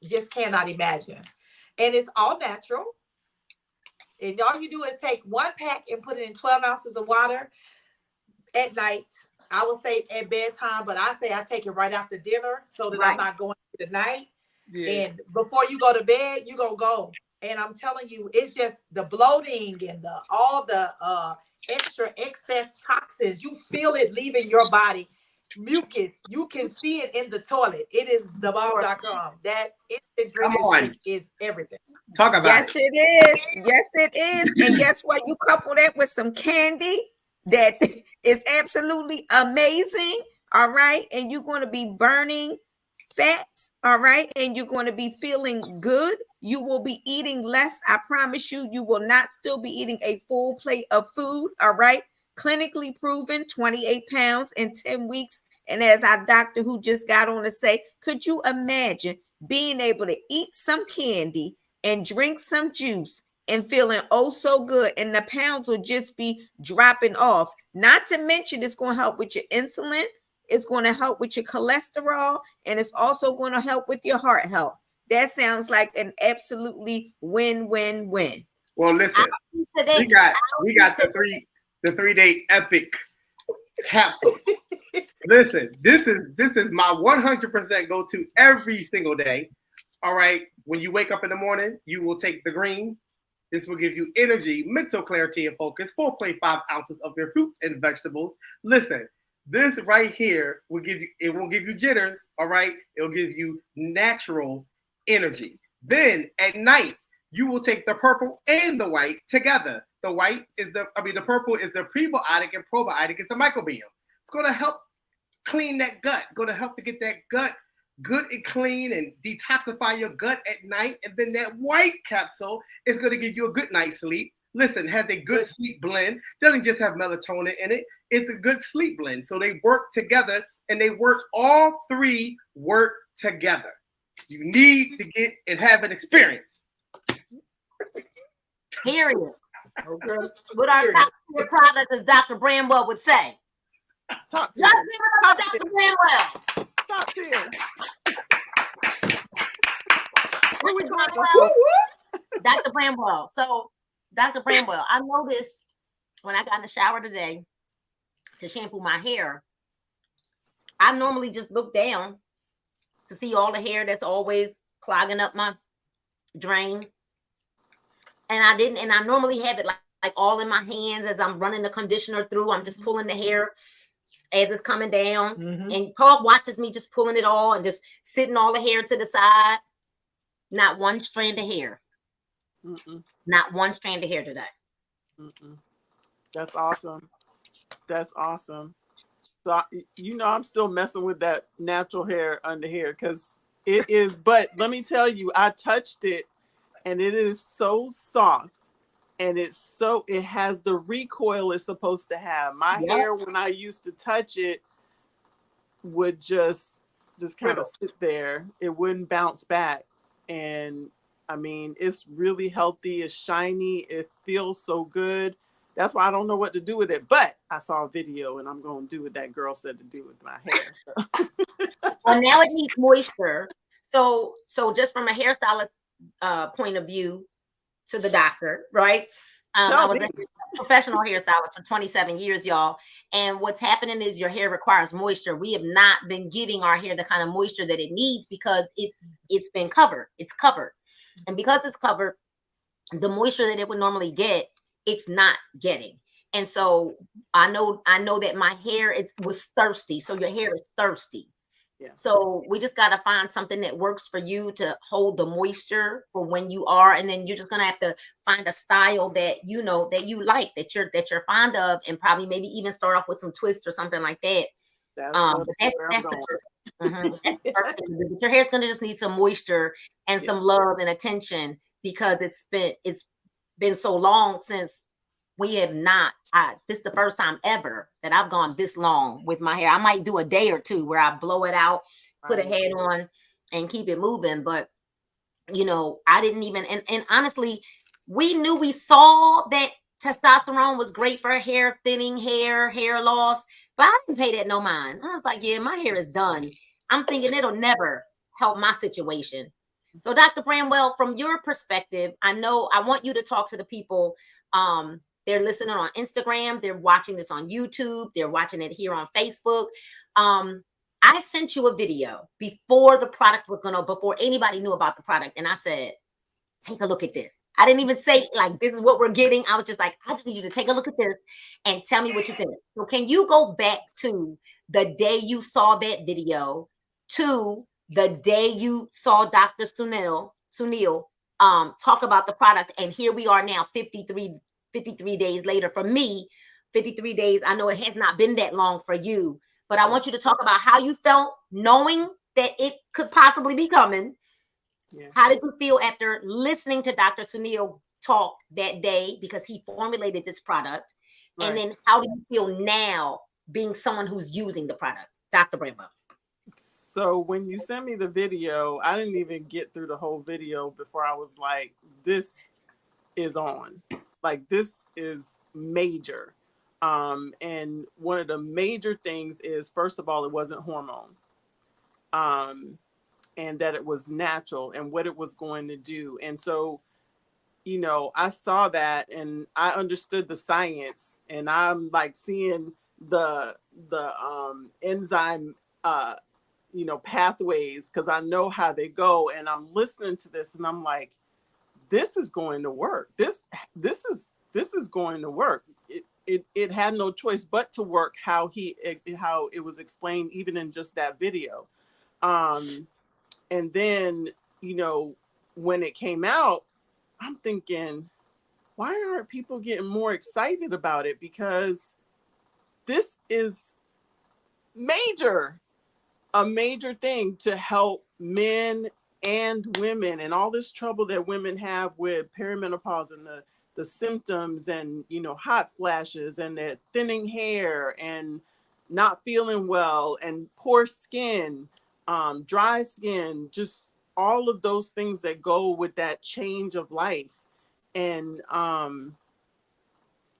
just cannot imagine. And it's all natural. And all you do is take 1 pack and put it in 12 ounces of water at night. I would say at bedtime, but I say I take it right after dinner so that I'm not going through the night. And before you go to bed, you're going to go. And I'm telling you, it's just the bloating and all the extra excess toxins. You feel it leaving your body. Mucus, you can see it in the toilet. It is thebomb.com. That instant drink is everything. Talk about Yes, it is. Yes, it is. And guess what? You couple that with some candy that is absolutely amazing. All right. And you're going to be burning fats. All right. And you're going to be feeling good. You will be eating less. I promise you, you will not still be eating a full plate of food. All right. Clinically proven, 28 pounds in 10 weeks. And as our doctor who just got on to say, could you imagine being able to eat some candy and drink some juice and feeling oh so good, and the pounds will just be dropping off? Not to mention it's going to help with your insulin, it's going to help with your cholesterol, and it's also going to help with your heart health. That sounds like an absolutely win-win-win. Well, listen, we got the 3-day epic capsules. Listen, this is my 100% go-to every single day. All right, when you wake up in the morning, you will take the green. This will give you energy, mental clarity, and focus. 4.5 ounces of your fruits and vegetables. Listen, this right here will give you, it won't give you jitters. All right, it'll give you natural energy. Then at night, you will take the purple and the white together. The white is the purple is the prebiotic, and probiotic is the microbiome. It's going to help clean that gut, going to help to get that gut good and clean and detoxify your gut at night. And then that white capsule is going to give you a good night's sleep. Listen, has a good sleep blend. Doesn't just have melatonin in it. It's a good sleep blend. So they work together, and all 3 work together. You need to get and have an experience. Period. Okay. What our top tier product, as Dr. Bramwell would say. Top tier. Dr. Bramwell. Top tier. Dr. Bramwell. So, Dr. Bramwell, I noticed when I got in the shower today to shampoo my hair, I normally just look down to see all the hair that's always clogging up my drain. and I didn't. And I normally have it like all in my hands as I'm running the conditioner through. I'm just pulling the hair as it's coming down. Mhm. And Paul watches me just pulling it all and just sitting all the hair to the side. Not one strand of hair. Mm-mm. Not one strand of hair today. Mm-mm. That's awesome. That's awesome. So I'm still messing with that natural hair under here because it is. But let me tell you, I touched it, and it is so soft, and it has the recoil it's supposed to have. My Yep. hair, when I used to touch it, would just kind of sit there. It wouldn't bounce back, and I mean, it's really healthy. It's shiny. It feels so good. That's why I don't know what to do with it. But I saw a video, and I'm going to do what that girl said to do with my hair. So. Well, now it needs moisture. So just from a hairstylist point of view to the doctor, right? I was a professional hairstylist for 27 years, y'all. And what's happening is your hair requires moisture. We have not been giving our hair the kind of moisture that it needs because it's been covered. It's covered. And because it's covered, the moisture that it would normally get, it's not getting. And so I know that my hair was thirsty. So your hair is thirsty. Yeah. So we just got to find something that works for you to hold the moisture for when you are, and then you're just going to have to find a style that you know that you like, that you're fond of, and probably maybe even start off with some twists or something like that. That's that's the first. That's the first thing. Your hair's going to just need some moisture and some love and attention because it's been so long since we have not. This is the first time ever that I've gone this long with my hair. I might do a day or two where I blow it out, put a head on, and keep it moving. But I didn't even. And honestly, we saw that testosterone was great for hair thinning, hair loss, but I didn't pay that no mind. I was like, yeah, my hair is done. I'm thinking it'll never help my situation. So, Dr. Bramwell, from your perspective, I want you to talk to the people. They're listening on Instagram. They're watching this on YouTube. They're watching it here on Facebook. I sent you a video before before anybody knew about the product. And I said, take a look at this. I didn't even say like, this is what we're getting. I was just like, I just need you to take a look at this and tell me what you think. So can you go back to the day you saw that video to the day you saw Dr. Sunil talk about the product? And here we are now, 53 days later. For me, 53 days, I know it has not been that long for you, but I want you to talk about how you felt knowing that it could possibly be coming. Yeah. How did you feel after listening to Dr. Sunil talk that day, because he formulated this product? Right. And then how do you feel now being someone who's using the product? Dr. Bramwell. So when you sent me the video, I didn't even get through the whole video before I was like, this is on. Like, this is major. And one of the major things is, first of all, it wasn't hormone. And that it was natural and what it was going to do. And so, I saw that and I understood the science, and I'm like seeing the enzyme, pathways, because I know how they go. And I'm listening to this and I'm like, this is going to work. This is going to work. It had no choice but to work how it was explained, even in just that video. And then, when it came out, I'm thinking, why aren't people getting more excited about it? Because this is a major thing to help men and women, and all this trouble that women have with perimenopause and the symptoms and, hot flashes and that thinning hair and not feeling well and poor skin. Dry skin, just all of those things that go with that change of life. And, I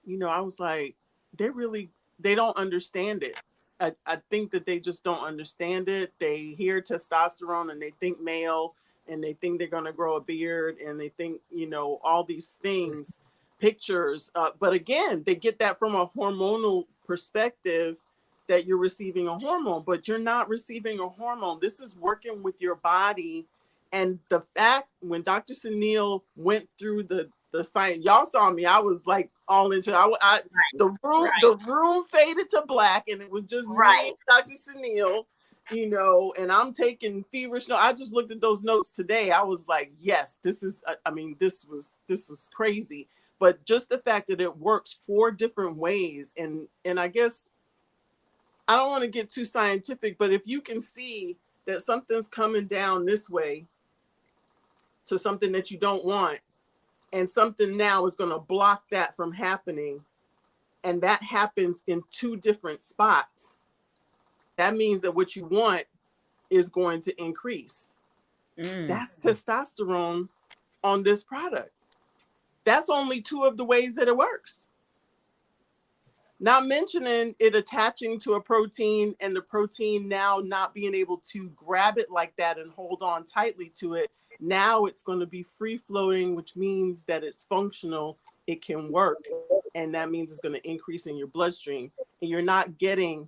was like, they don't understand it. I think that they just don't understand it. They hear testosterone and they think male, and they think they're going to grow a beard, and they think, all these things, pictures. But again, they get that from a hormonal perspective, that you're receiving a hormone, but you're not receiving a hormone. This is working with your body. And the fact, when Dr. Sunil went through the science. Y'all saw me. I was like all into. Right. The room faded to black, and it was just me and Dr. Sunil. You know, and I'm taking feverish notes. I just looked at those notes today. I was like, yes, this is. I mean, this was crazy. But just the fact that it works 4 different ways, and I guess I don't want to get too scientific, but if you can see that something's coming down this way to something that you don't want, and something now is going to block that from happening, and that happens in 2 different spots, that means that what you want is going to increase. That's testosterone on this product. That's only 2 of the ways that it works. Not mentioning it attaching to a protein and the protein now not being able to grab it like that and hold on tightly to it. Now it's going to be free floating, which means that it's functional. It can work. And that means it's going to increase in your bloodstream. And you're not getting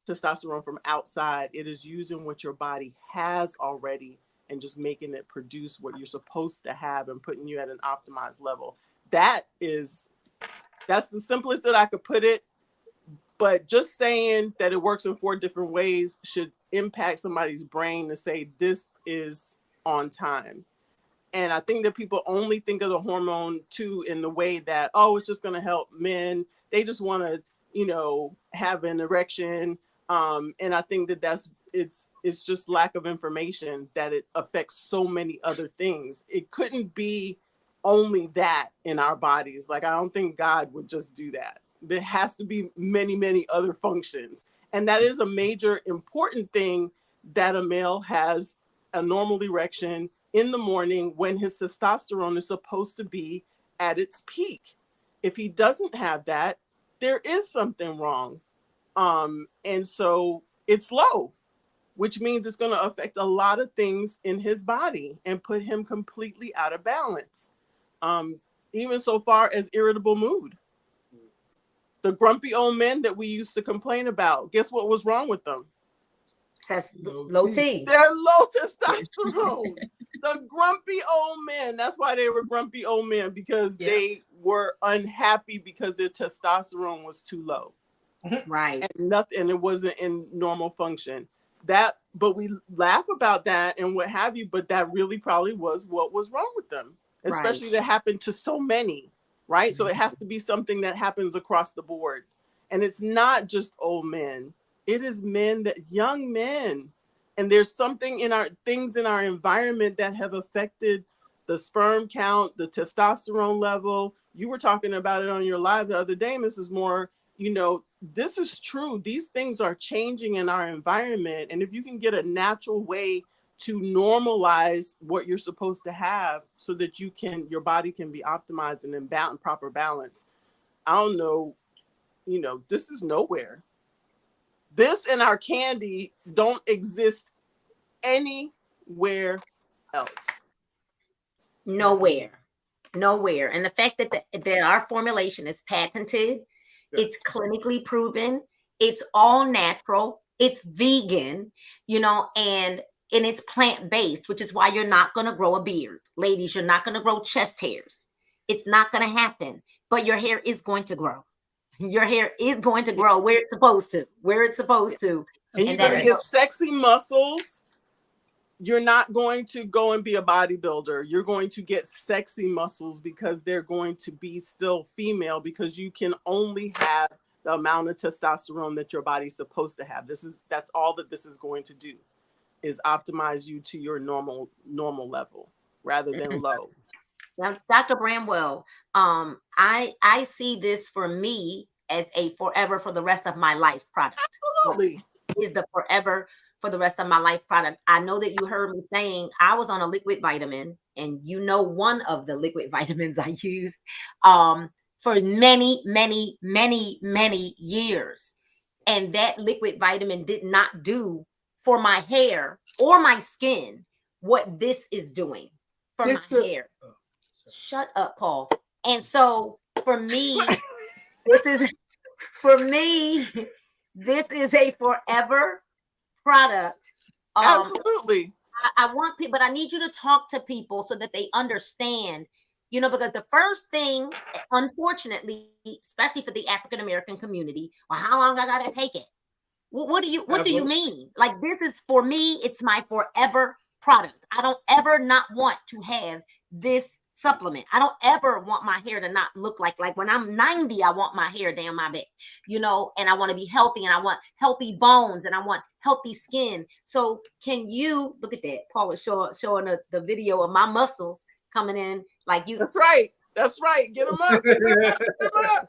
testosterone from outside. It is using what your body has already and just making it produce what you're supposed to have and putting you at an optimized level. That's the simplest that I could put it. But just saying that it works in 4 different ways should impact somebody's brain to say this is on time. And I think that people only think of the hormone too in the way that, oh, it's just going to help men. They just want to, you know, have an erection. And I think that it's just lack of information that it affects so many other things. It couldn't be only that in our bodies. Like, I don't think God would just do that. There has to be many, many other functions. And that is a major important thing, that a male has a normal erection in the morning when his testosterone is supposed to be at its peak. If he doesn't have that, there is something wrong. And so it's low, which means it's going to affect a lot of things in his body and put him completely out of balance. Even so far as irritable mood. The grumpy old men that we used to complain about, guess what was wrong with them? Low T. They're low testosterone. The grumpy old men. That's why they were grumpy old men, because they were unhappy because their testosterone was too low. Right. And it wasn't in normal function. But we laugh about that and what have you, but that really probably was what was wrong with them, especially that happened to so many, right? So it has to be something that happens across the board. And it's not just old men. It is young men. And there's something in things in our environment that have affected the sperm count, the testosterone level. You were talking about it on your live the other day, Mrs. Moore. You know, this is true. These things are changing in our environment. And if you can get a natural way to normalize what you're supposed to have so that your body can be optimized and in proper balance, I don't know, you know, this is nowhere. This and our candy don't exist anywhere else. Nowhere. And the fact that our formulation is patented, it's clinically proven, it's all natural, it's vegan, you know, and it's plant-based, which is why you're not going to grow a beard. Ladies, you're not going to grow chest hairs. It's not going to happen, but your hair is going to grow. Your hair is going to grow where it's supposed to. And you're going to get sexy muscles. You're not going to go and be a bodybuilder. You're going to get sexy muscles because they're going to be still female, because you can only have the amount of testosterone that your body's supposed to have. That's all that this is going to do, is optimize you to your normal level rather than low. Now, Dr. Bramwell, I see this for me as a forever for the rest of my life product. Absolutely. It is the forever for the rest of my life product. I know that you heard me saying I was on a liquid vitamin, and you know, one of the liquid vitamins I used for many, many, many, many years. And that liquid vitamin did not do for my hair or my skin what this is doing for my hair. Shut up, Paul. And so for me, this is a forever product. Absolutely. I want people, but I need you to talk to people so that they understand You know, because the first thing, unfortunately, especially for the African American community, well, how long I gotta take it? What do you mean? Like, this is, for me, it's my forever product. I don't ever not want to have this supplement. I don't ever want my hair to not look like when I'm 90, I want my hair down my back, you know, and I want to be healthy, and I want healthy bones, and I want healthy skin. So can you look at that? Paul was showing the video of my muscles coming in like you. That's right. That's right. Get them up. Get them up. Get them up.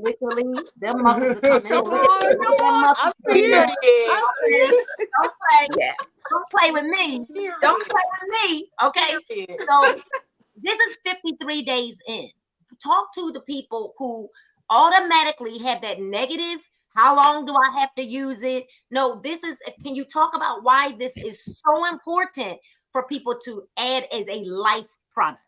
Literally, them muscles are coming in. Come on. I see it. I see it. Don't play. Yeah. Don't play with me. Don't play with me. Okay. So this is 53 days in. Talk to the people who automatically have that negative. How long do I have to use it? No, this is, can you talk about why this is so important for people to add as a life product?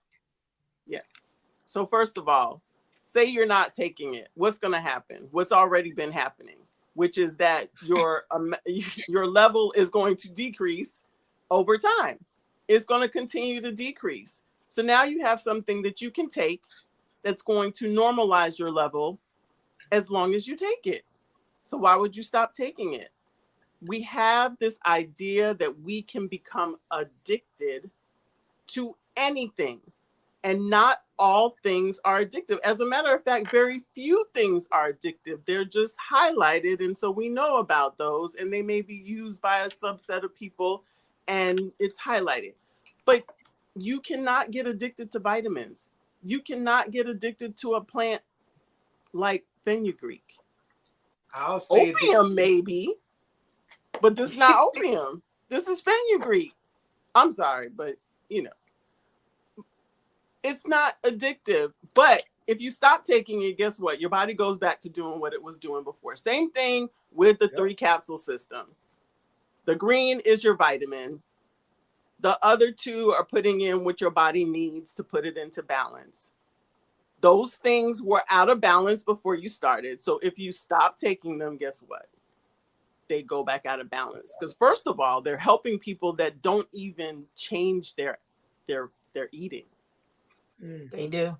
Yes. So first of all, say you're not taking it. What's going to happen? What's already been happening, which is that your level is going to decrease over time. It's going to continue to decrease. So now you have something that you can take that's going to normalize your level as long as you take it. So why would you stop taking it? We have this idea that we can become addicted to anything. And not all things are addictive. As a matter of fact, very few things are addictive. They're just highlighted. And so we know about those, and they may be used by a subset of people, and it's highlighted. But you cannot get addicted to vitamins. You cannot get addicted to a plant like fenugreek. I'll say opium, maybe, but this is not opium. This is fenugreek. I'm sorry, but you know. It's not addictive, but if you stop taking it, guess what? Your body goes back to doing what it was doing before. Same thing with the 3 capsule system. The green is your vitamin. The other 2 are putting in what your body needs to put it into balance. Those things were out of balance before you started. So if you stop taking them, guess what? They go back out of balance. Because first of all, they're helping people that don't even change their eating. They do.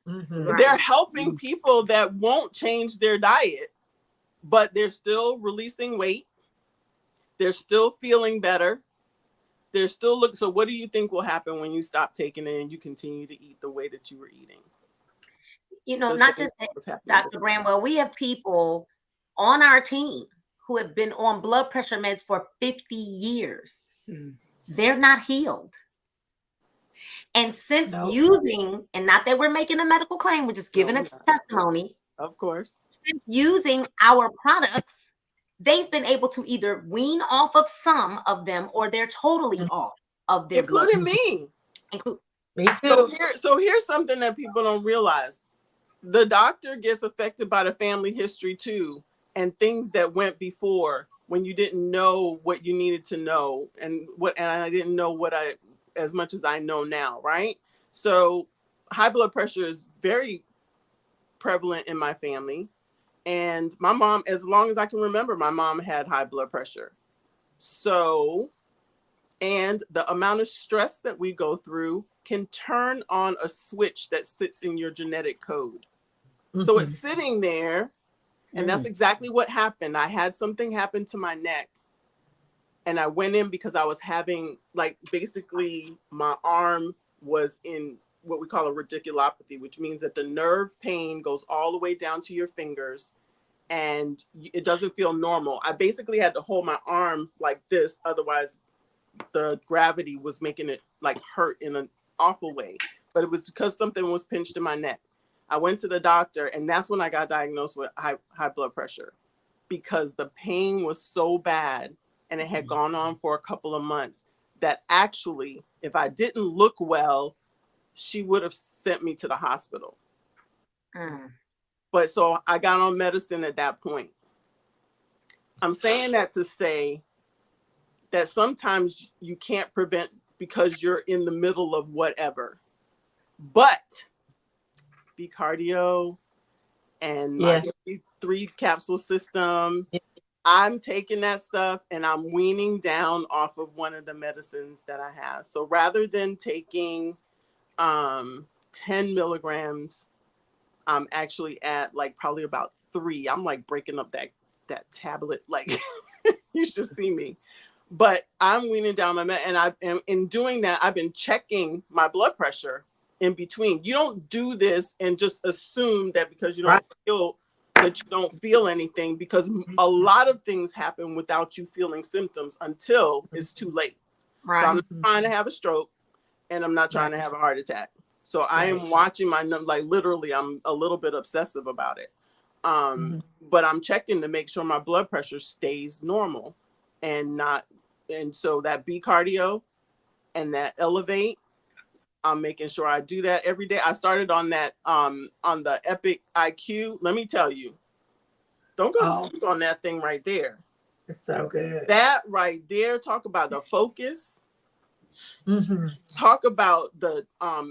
Mm-hmm. Right. They're helping people that won't change their diet, but they're still releasing weight. They're still feeling better. They're still looking. So what do you think will happen when you stop taking it and you continue to eat the way that you were eating? You know, not just that, Dr. Bramwell, we have people on our team who have been on blood pressure meds for 50 years. They're not healed. And since using, and not that we're making a medical claim, we're just giving a testimony. Of course. Since using our products, they've been able to either wean off of some of them, or they're totally off of their including me. Me too. So here's something that people don't realize. The doctor gets affected by the family history too, and things that went before when you didn't know what you needed to know, and I didn't know as much as I know now, right? So high blood pressure is very prevalent in my family. And my mom, as long as I can remember, my mom had high blood pressure. So, and the amount of stress that we go through can turn on a switch that sits in your genetic code. So it's sitting there, and that's exactly what happened. I had something happen to my neck. And I went in because I was having, like, basically my arm was in what we call a radiculopathy, which means that the nerve pain goes all the way down to your fingers and it doesn't feel normal. I basically had to hold my arm like this. Otherwise, the gravity was making it like hurt in an awful way. But it was because something was pinched in my neck. I went to the doctor, and that's when I got diagnosed with high blood pressure, because the pain was so bad. And it had gone on for a couple of months that actually, if I didn't look well, she would have sent me to the hospital. But so I got on medicine at that point. I'm saying that to say that sometimes you can't prevent because you're in the middle of whatever. But be cardio and my 3 capsule system. I'm taking that stuff and I'm weaning down off of one of the medicines that I have. So rather than taking 10 milligrams. I'm actually at like probably about 3. I'm like breaking up that tablet. Like you should see me. But I'm weaning down my and in doing that, I've been checking my blood pressure in between. You don't do this and just assume that because you don't feel that you don't feel anything, because a lot of things happen without you feeling symptoms until it's too late. Right. So I'm not trying to have a stroke, and I'm not trying to have a heart attack. So I am watching my like literally I'm a little bit obsessive about it. But I'm checking to make sure my blood pressure stays normal and not, and so that B cardio and that elevate, I'm making sure I do that every day. I started on that on the Epic IQ. Let me tell you, don't go to sleep on that thing right there. It's so good. That right there, talk about the focus. Talk about the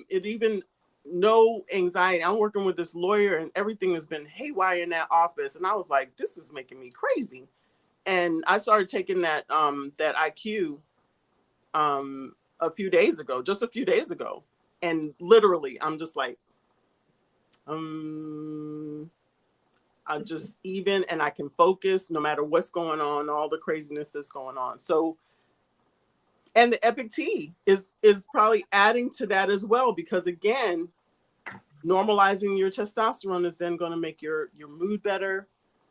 it even no anxiety. I'm working with this lawyer and everything has been haywire in that office, and I was like, this is making me crazy. And I started taking that that IQ a few days ago, just a few days ago, and literally I'm just like I'm just even, and I can focus no matter what's going on, all the craziness that's going on. So, and the Epic Tea is probably adding to that as well, because again, normalizing your testosterone is then going to make your mood better.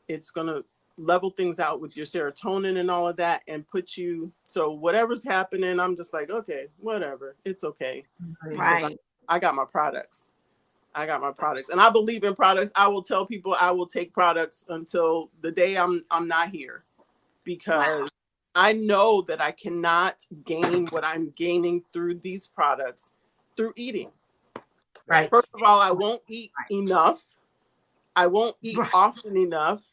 It's going to level things out with your serotonin and all of that, and put you, so whatever's happening, I'm just like, okay, whatever, it's okay. Right. I got my products. I got my products, and I believe in products. I will tell people I will take products until the day I'm not here, because I know that I cannot gain what I'm gaining through these products through eating. Right. First of all, I won't eat enough. I won't eat often enough.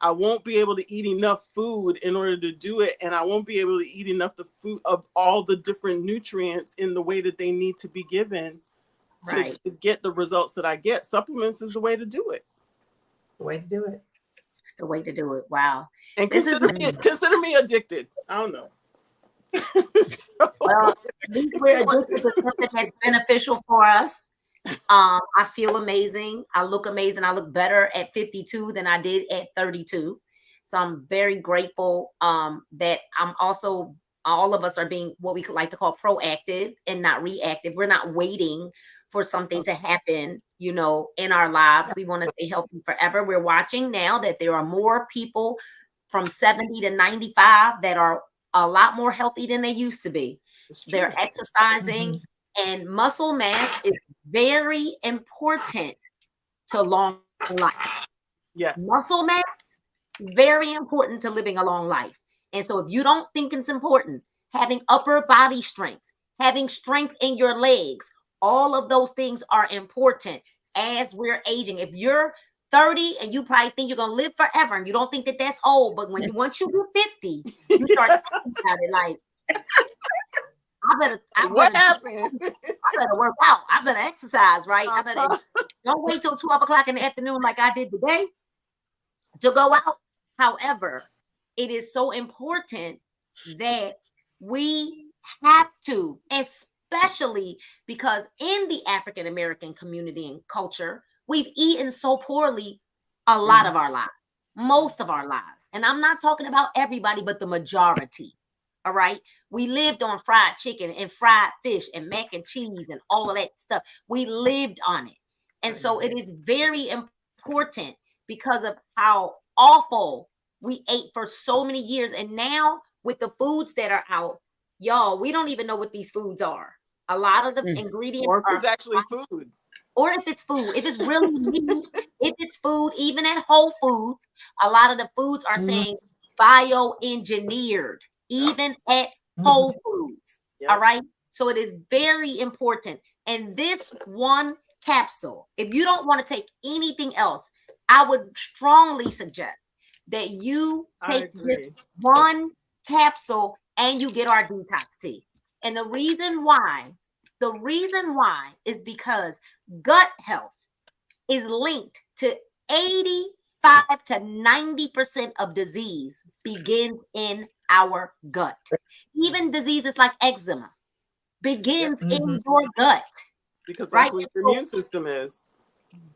I won't be able to eat enough food in order to do it, and I won't be able to eat enough the food of all the different nutrients in the way that they need to be given to get the results that I get. Supplements is the way to do it. The way to do it. It's the way to do it. Wow. And consider me addicted. I don't know. So, well, we're addicted to something that's beneficial for us. I feel amazing. I look amazing. I look better at 52 than I did at 32. So I'm very grateful that I'm also, all of us are being what we could like to call proactive and not reactive. We're not waiting for something to happen, you know, in our lives. We want to stay healthy forever. We're watching now that there are more people from 70 to 95 that are a lot more healthy than they used to be. They're exercising, and muscle mass is very important to long life. Yes. Muscle mass, very important to living a long life. And so if you don't think it's important, having upper body strength, having strength in your legs, all of those things are important as we're aging. If you're 30 and you probably think you're going to live forever and you don't think that that's old, but when once you get 50, you start thinking about it like, what happened? I better work out. I better exercise, right? I better don't wait till 12 o'clock in the afternoon like I did today to go out. However, it is so important that we have to, especially because in the African American community and culture, we've eaten so poorly a lot of our lives, most of our lives. And I'm not talking about everybody, but the majority. All right. We lived on fried chicken and fried fish and mac and cheese and all of that stuff. We lived on it. And so it is very important because of how awful we ate for so many years. And now with the foods that are out, y'all, we don't even know what these foods are. A lot of the ingredients or if it's actually food. Or if it's food, if it's really meat, if it's food, even at Whole Foods, a lot of the foods are saying bioengineered, even at Whole Foods. All right. So it is very important. And this one capsule, if you don't want to take anything else, I would strongly suggest that you take this one capsule and you get our detox tea. And the reason why is because gut health is linked to 85 to 90% of disease begins in our gut. Even diseases like eczema begins in your gut. because right? that's what your immune system is.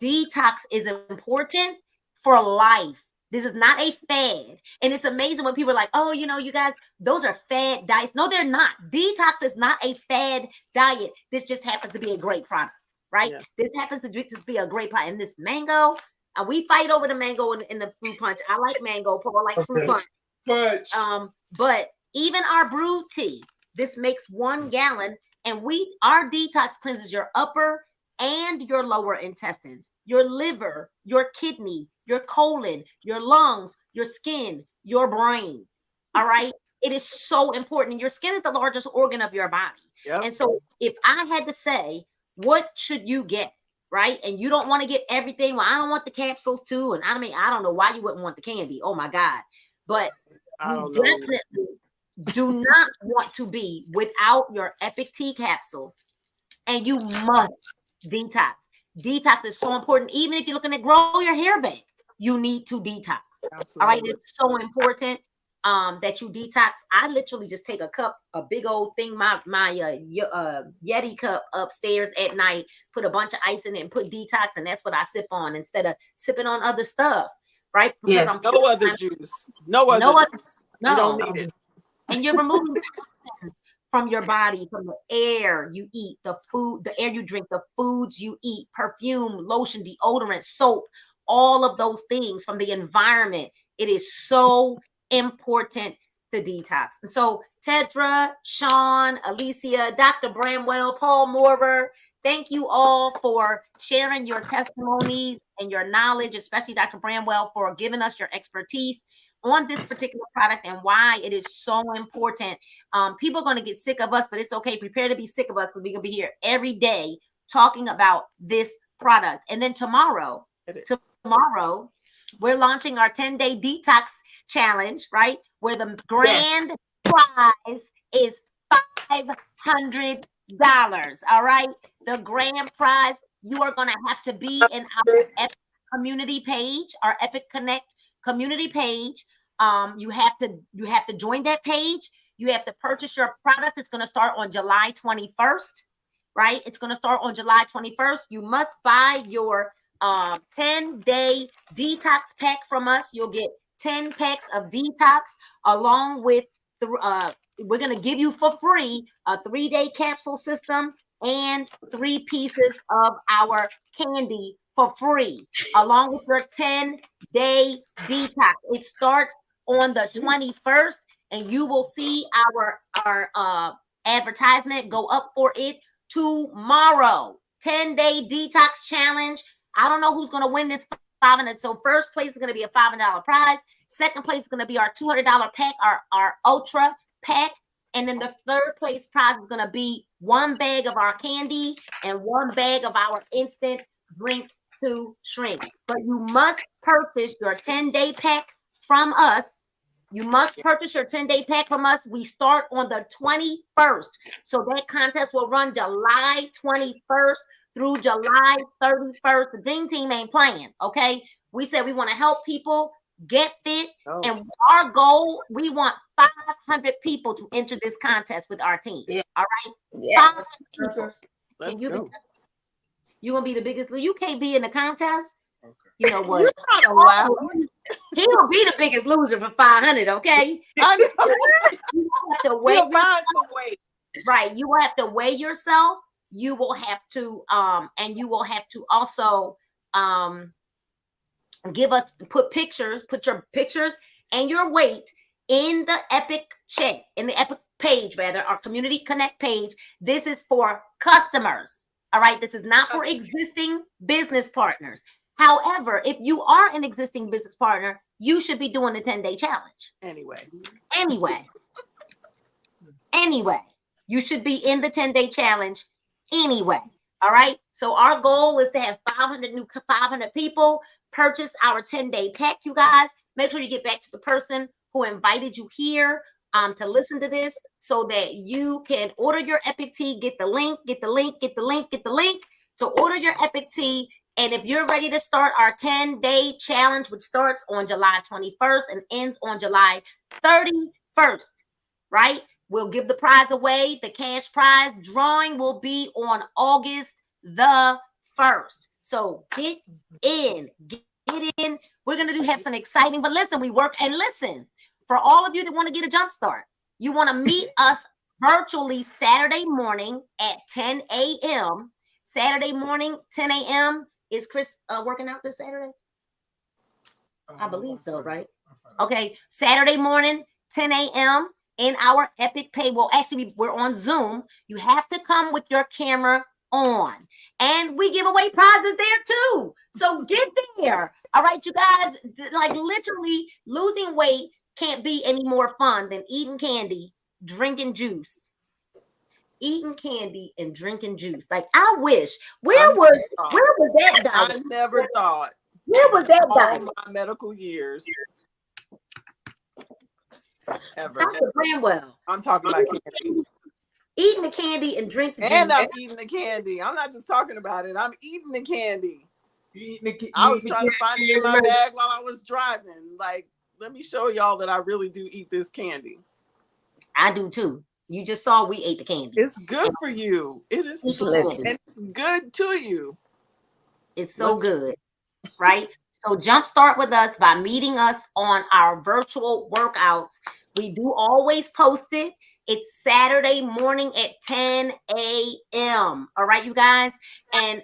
Detox is important for life. This is not a fad. And it's amazing when people are like, oh, you know, you guys, those are fad diets. No, they're not. Detox is not a fad diet. This just happens to be a great product, right? Yeah. This happens to just be a great product. And this mango, we fight over the mango in the fruit punch. I like mango. Paul likes fruit punch. But even our brewed tea, this makes 1 gallon, and our detox cleanses your upper and your lower intestines, your liver, your kidney, your colon, your lungs, your skin, your brain. All right. It is so important. Your skin is the largest organ of your body. Yep. And so if I had to say, what should you get? Right. And you don't want to get everything. Well, I don't want the capsules too. And I don't know why you wouldn't want the candy. Oh my God. But you definitely do not want to be without your Epic Tea capsules. And you must detox. Detox is so important. Even if you're looking to grow your hair back, you need to detox. Absolutely. All right. It's so important that you detox. I literally just take a cup, a big old thing, my Yeti cup upstairs at night, put a bunch of ice in it and put detox. And that's what I sip on instead of sipping on other stuff. Right. Because Yes. no other juice. No other juice. You don't need it. And you're removing toxins from your body, from the air you eat, the food, the air you drink, the foods you eat, perfume, lotion, deodorant, soap, all of those things from the environment. It is so important to detox. And so Tedra, Sean, Alicia, Dr. Bramwell, Paul Morer, thank you all for sharing your testimonies and your knowledge, especially Dr. Bramwell for giving us your expertise on this particular product and why it is so important. People are going to get sick of us, but it's okay. Prepare to be sick of us because we're going to be here every day talking about this product. And then tomorrow, we're launching our 10-day detox challenge, right? Where the grand prize is $500. All right. The grand prize, you are going to have to be in our Epic community page, our Epic Connect community page. You have to join that page. You have to purchase your product. It's going to start on July 21st, right? It's going to start on July 21st. You must buy your 10-day detox pack from us. You'll get 10 packs of detox along with we're going to give you for free a 3-day capsule system and 3 pieces of our candy for free, along with your 10-day detox. It starts on the 21st, and you will see our advertisement go up for it tomorrow. 10-day detox challenge. I don't know who's going to win this $500. So first place is going to be a $500 prize. Second place is going to be our $200 pack, our ultra pack. And then the third place prize is going to be 1 bag of our candy and 1 bag of our instant drink to shrink. But you must purchase your 10-day pack from us. You must purchase your 10-day pack from us. We start on the 21st. So that contest will run July 21st through July 31st. The Dream Team ain't playing, okay? We said we want to help people get fit. And our goal, we want 500 people to enter this contest with our team. Yeah. All right? Yes. 500 people. Let's You're go. going to be the biggest loser. You can't be in the contest. Okay. You know what? You're not allowed. He will be the biggest loser for 500, okay? I know. You have to weigh We'll find some way. right. You will have to weigh yourself. You will have to and you will have to also put your pictures and your weight in the Epic chat, in the Epic page, rather, our Community Connect page. This is for customers. All right. This is not for existing business partners. However, if you are an existing business partner, you should be doing the 10-day challenge. Anyway, you should be in the 10-day challenge anyway. All right. So our goal is to have 500 people purchase our 10-day pack. You guys, make sure you get back to the person who invited you here to listen to this so that you can order your Epic Tea, get the link to order your Epic Tea. And if you're ready to start our 10-day challenge, which starts on July 21st and ends on July 31st, right? We'll give the prize away. The cash prize drawing will be on August the 1st. So get in. We're going to have some exciting, but listen, we work. And listen, for all of you that want to get a jump start, you want to meet us virtually Saturday morning at 10 a.m. Saturday morning, 10 a.m. Is Chris working out this Saturday? I believe so, right? Okay, Saturday morning, 10 a.m. in our Epic Pay. Well, actually, we're on Zoom. You have to come with your camera on, and we give away prizes there too. So get there. All right, you guys, like literally losing weight can't be any more fun than eating candy, drinking juice. Eating candy and drinking juice. Like I wish. Where was that diet? I never thought. Where was that diet? All my medical years. Ever. Dr. Bramwell. I'm talking about candy. Eating the candy and drinking the juice. And I'm eating the candy. I'm not just talking about it. I'm eating the candy. I was trying to find it in my bag while I was driving. Like, let me show y'all that I really do eat this candy. I do too. You just saw we ate the candy. It's good for you. It is so, and it's good to you. It's so good, right? So jumpstart with us by meeting us on our virtual workouts. We do always post it. It's Saturday morning at 10 a.m. All right, you guys. And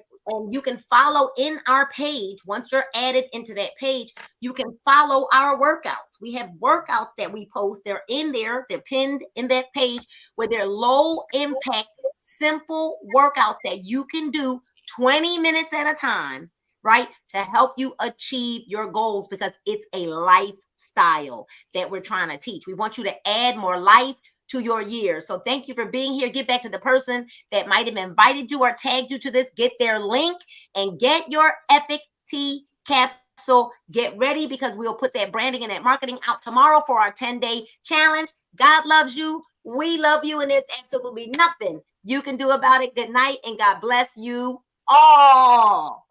you can follow in our page. Once you're added into that page, you can follow our workouts. We have workouts that we post. They're in there. They're pinned in that page where they're low impact, simple workouts that you can do 20 minutes at a time, right? To help you achieve your goals, because it's a lifestyle that we're trying to teach. We want you to add more life to your year. So thank you for being here. Get back to the person that might have invited you or tagged you to this. Get their link and get your Epic Tea capsule. Get ready, because we'll put that branding and that marketing out tomorrow for our 10-day challenge. God loves you. We love you. And there's absolutely nothing you can do about it. Good night and God bless you all.